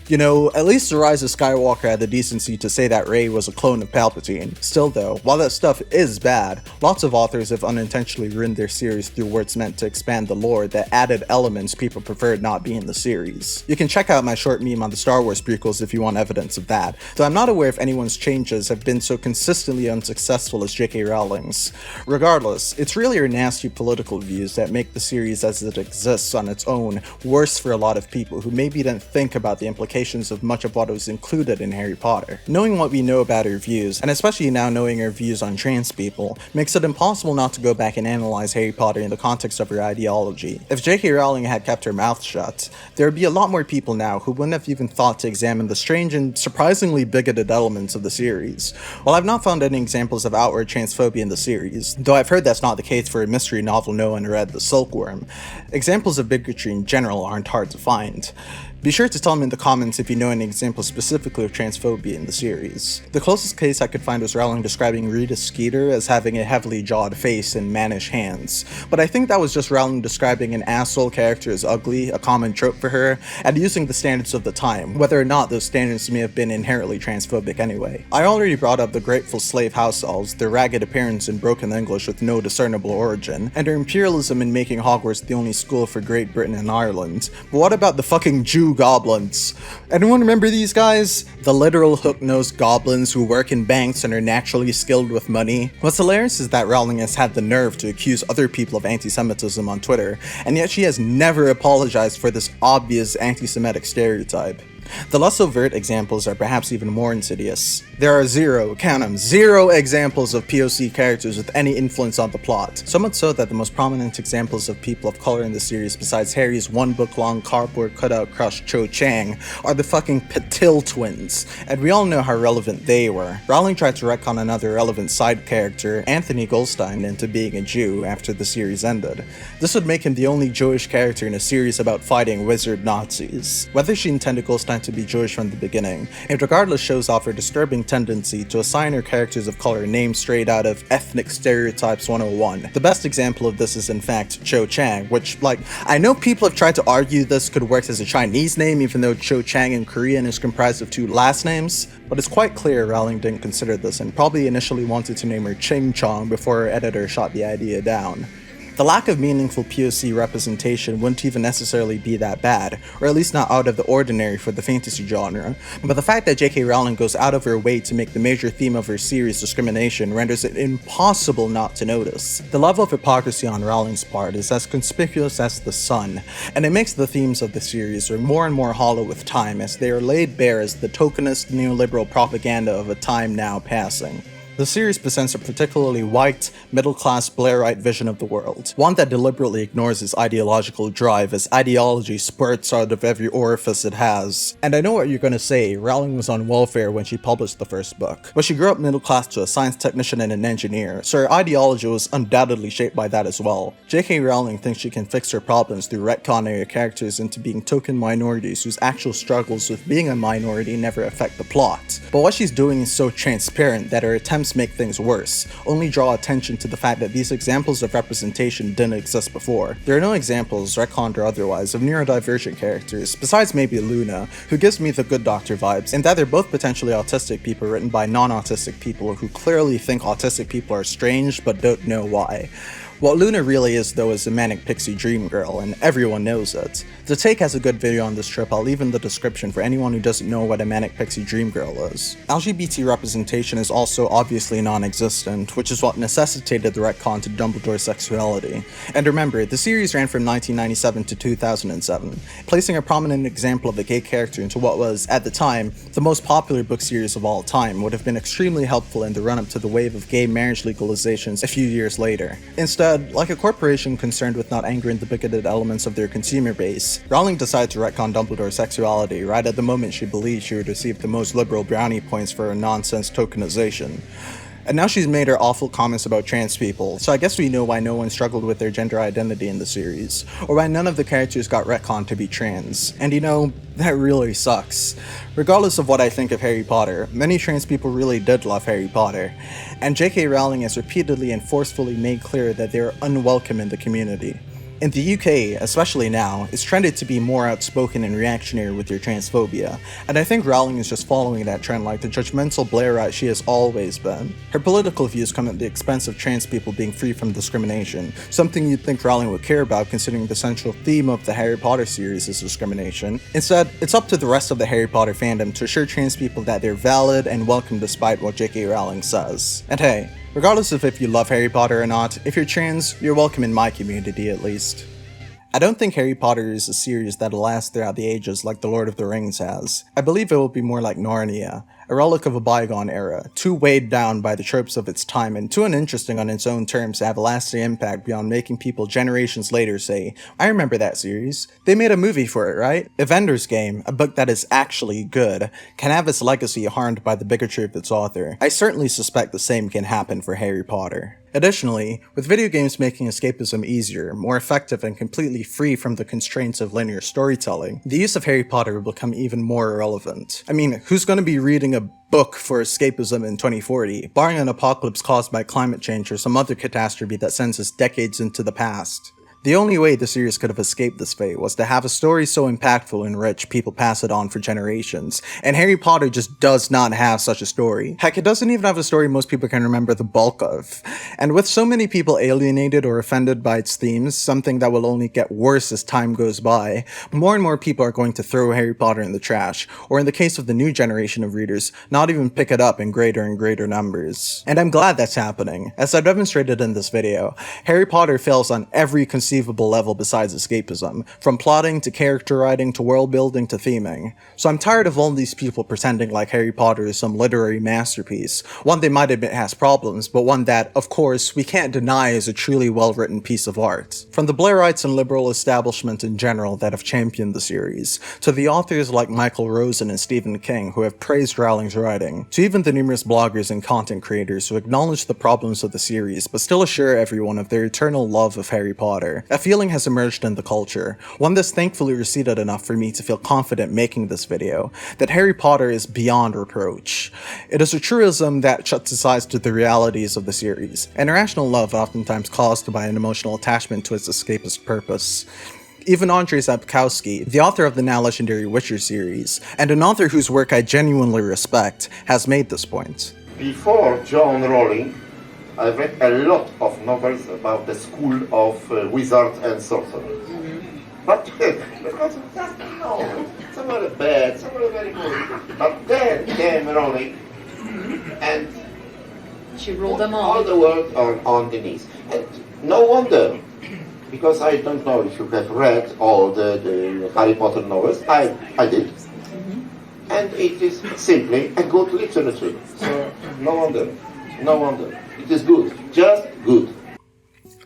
You know, at least the Rise of Skywalker had the decency to say that Rey was a clone of Palpatine. Still though, while that stuff is bad, lots of authors have unintentionally ruined their series through words meant to expand the lore that added elements people preferred not be in the series. You can check out my short meme on the Star Wars prequels if you want evidence of that, though I'm not aware if anyone's changes have been so consistently unsuccessful as J.K. Rowling's. Regardless, it's really her nasty political views that make the series as it exists on its own worse for a lot of people who maybe didn't think about the implications of much of what was included in Harry Potter. Knowing what we know about her views, and especially now knowing her views on trans people, makes it impossible not to go back and analyze Harry Potter in the context of her ideology. If J.K. Rowling had kept her mouth shut, there would be a lot more people now who wouldn't have even thought to examine the strange and surprisingly bigoted elements of the series. While I've not found any examples of outward transphobia in the series, though I've heard that's not the case for a mystery novel no one read, The Silkworm, examples of bigotry in general aren't hard to find. Be sure to tell me in the comments comments if you know any examples specifically of transphobia in the series. The closest case I could find was Rowling describing Rita Skeeter as having a heavily jawed face and mannish hands, but I think that was just Rowling describing an asshole character as ugly, a common trope for her, and using the standards of the time, whether or not those standards may have been inherently transphobic anyway. I already brought up the grateful slave house elves, their ragged appearance and broken English with no discernible origin, and their imperialism in making Hogwarts the only school for Great Britain and Ireland. But what about the fucking Jew goblins? Anyone remember these guys? The literal hook-nosed goblins who work in banks and are naturally skilled with money? What's hilarious is that Rowling has had the nerve to accuse other people of anti-Semitism on Twitter, and yet she has never apologized for this obvious anti-Semitic stereotype. The less overt examples are perhaps even more insidious. There are zero, count 'em, zero examples of POC characters with any influence on the plot. So much so that the most prominent examples of people of color in the series besides Harry's one-book-long cardboard cutout crush Cho Chang are the fucking Patil twins, and we all know how relevant they were. Rowling tried to retcon another relevant side character, Anthony Goldstein, into being a Jew after the series ended. This would make him the only Jewish character in a series about fighting wizard Nazis. Whether she intended Goldstein to be Jewish from the beginning, it regardless shows off her disturbing tendency to assign her characters of color names straight out of Ethnic Stereotypes 101. The best example of this is in fact Cho Chang, which, like, I know people have tried to argue this could work as a Chinese name even though Cho Chang in Korean is comprised of two last names, but it's quite clear Rowling didn't consider this and probably initially wanted to name her Ching Chong before her editor shot the idea down. The lack of meaningful POC representation wouldn't even necessarily be that bad, or at least not out of the ordinary for the fantasy genre, but the fact that J.K. Rowling goes out of her way to make the major theme of her series discrimination renders it impossible not to notice. The level of hypocrisy on Rowling's part is as conspicuous as the sun, and it makes the themes of the series more and more hollow with time as they are laid bare as the tokenist neoliberal propaganda of a time now passing. The series presents a particularly white, middle-class Blairite vision of the world, one that deliberately ignores its ideological drive as ideology spurts out of every orifice it has. And I know what you're gonna say, Rowling was on welfare when she published the first book, but she grew up middle-class to a science technician and an engineer, so her ideology was undoubtedly shaped by that as well. J.K. Rowling thinks she can fix her problems through retconning her characters into being token minorities whose actual struggles with being a minority never affect the plot. But what she's doing is so transparent that her attempts make things worse, only draw attention to the fact that these examples of representation didn't exist before. There are no examples, retconned or otherwise, of neurodivergent characters, besides maybe Luna, who gives me the Good Doctor vibes, in that they're both potentially autistic people written by non-autistic people who clearly think autistic people are strange but don't know why. What Luna really is though is a manic pixie dream girl, and everyone knows it. The Take has a good video on this trip I'll leave in the description for anyone who doesn't know what a manic pixie dream girl is. LGBT representation is also obviously non-existent, which is what necessitated the retcon to Dumbledore's sexuality. And remember, the series ran from 1997 to 2007, placing a prominent example of a gay character into what was, at the time, the most popular book series of all time would have been extremely helpful in the run-up to the wave of gay marriage legalizations a few years later. Instead, like a corporation concerned with not angering the bigoted elements of their consumer base, Rowling decided to retcon Dumbledore's sexuality right at the moment she believed she would receive the most liberal brownie points for her nonsense tokenization. And now she's made her awful comments about trans people, so I guess we know why no one struggled with their gender identity in the series, or why none of the characters got retconned to be trans. And you know, that really sucks. Regardless of what I think of Harry Potter, many trans people really did love Harry Potter, and J.K. Rowling has repeatedly and forcefully made clear that they are unwelcome in the community. In the UK, especially now, it's trended to be more outspoken and reactionary with your transphobia, and I think Rowling is just following that trend like the judgmental Blairite she has always been. Her political views come at the expense of trans people being free from discrimination, something you'd think Rowling would care about considering the central theme of the Harry Potter series is discrimination. Instead, it's up to the rest of the Harry Potter fandom to assure trans people that they're valid and welcome despite what J.K. Rowling says. And hey, regardless of if you love Harry Potter or not, if you're trans, you're welcome in my community at least. I don't think Harry Potter is a series that'll last throughout the ages like The Lord of the Rings has. I believe it will be more like Narnia, a relic of a bygone era, too weighed down by the tropes of its time and too uninteresting on its own terms to have a lasting impact beyond making people generations later say, I remember that series. They made a movie for it, right? Ender's Game, a book that is actually good, can have its legacy harmed by the bigotry of its author. I certainly suspect the same can happen for Harry Potter. Additionally, with video games making escapism easier, more effective, and completely free from the constraints of linear storytelling, the use of Harry Potter will become even more irrelevant. I mean, who's going to be reading a book for escapism in 2040, barring an apocalypse caused by climate change or some other catastrophe that sends us decades into the past? The only way the series could have escaped this fate was to have a story so impactful and rich people pass it on for generations, and Harry Potter just does not have such a story. Heck, it doesn't even have a story most people can remember the bulk of. And with so many people alienated or offended by its themes, something that will only get worse as time goes by, more and more people are going to throw Harry Potter in the trash, or in the case of the new generation of readers, not even pick it up in greater and greater numbers. And I'm glad that's happening. As I've demonstrated in this video, Harry Potter fails on every conceivable level besides escapism, from plotting to character writing to world building to theming. So I'm tired of all these people pretending like Harry Potter is some literary masterpiece, one they might admit has problems, but one that, of course, we can't deny is a truly well-written piece of art. From the Blairites and liberal establishment in general that have championed the series, to the authors like Michael Rosen and Stephen King who have praised Rowling's writing, to even the numerous bloggers and content creators who acknowledge the problems of the series but still assure everyone of their eternal love of Harry Potter, a feeling has emerged in the culture, one that's thankfully receded enough for me to feel confident making this video, that Harry Potter is beyond reproach. It is a truism that shuts its eyes to the realities of the series, an irrational love oftentimes caused by an emotional attachment to its escapist purpose. Even Andrzej Sapkowski, the author of the now legendary Witcher series, and an author whose work I genuinely respect, has made this point. Before John Rowling, I've read a lot of novels about the school of wizards and sorcerers. But because that's no, some are bad, some are very good. But then came Rowling, and she ruled them all the world on the knees. And no wonder, because I don't know if you have read all the Harry Potter novels. I did. And it is simply a good literature. So no wonder. It is good, just good.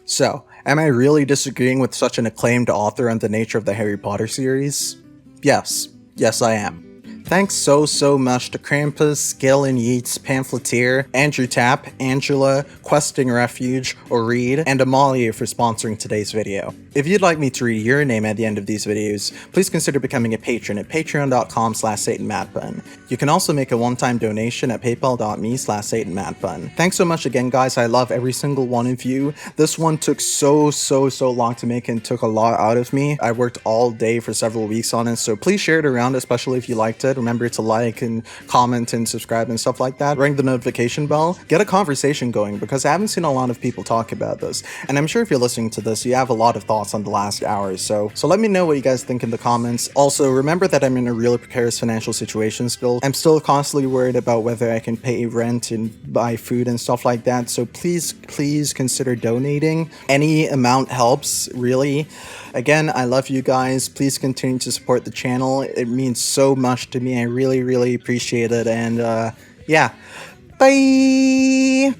So, am I really disagreeing with such an acclaimed author on the nature of the Harry Potter series? Yes I am. Thanks so much to Krampus, Gil and Yeats, Pamphleteer, Andrew Tapp, Angela, Questing Refuge, Oreed, and Amalia for sponsoring today's video. If you'd like me to read your name at the end of these videos, please consider becoming a patron at patreon.com/satenmadpun. You can also make a one-time donation at paypal.me/satenmadpun. Thanks so much again, guys. I love every single one of you. This one took so long to make and took a lot out of me. I worked all day for several weeks on it, so please share it around, especially if you liked it. Remember to like and comment and subscribe and stuff like that. Ring the notification bell. Get a conversation going, because I haven't seen a lot of people talk about this. And I'm sure if you're listening to this, you have a lot of thoughts on the last hour. So let me know what you guys think in the comments. Also, remember that I'm in a really precarious financial situation still. I'm still constantly worried about whether I can pay rent and buy food and stuff like that. So please consider donating. Any amount helps, really. Again, I love you guys. Please continue to support the channel. It means so much to me. I really appreciate it. And yeah, bye!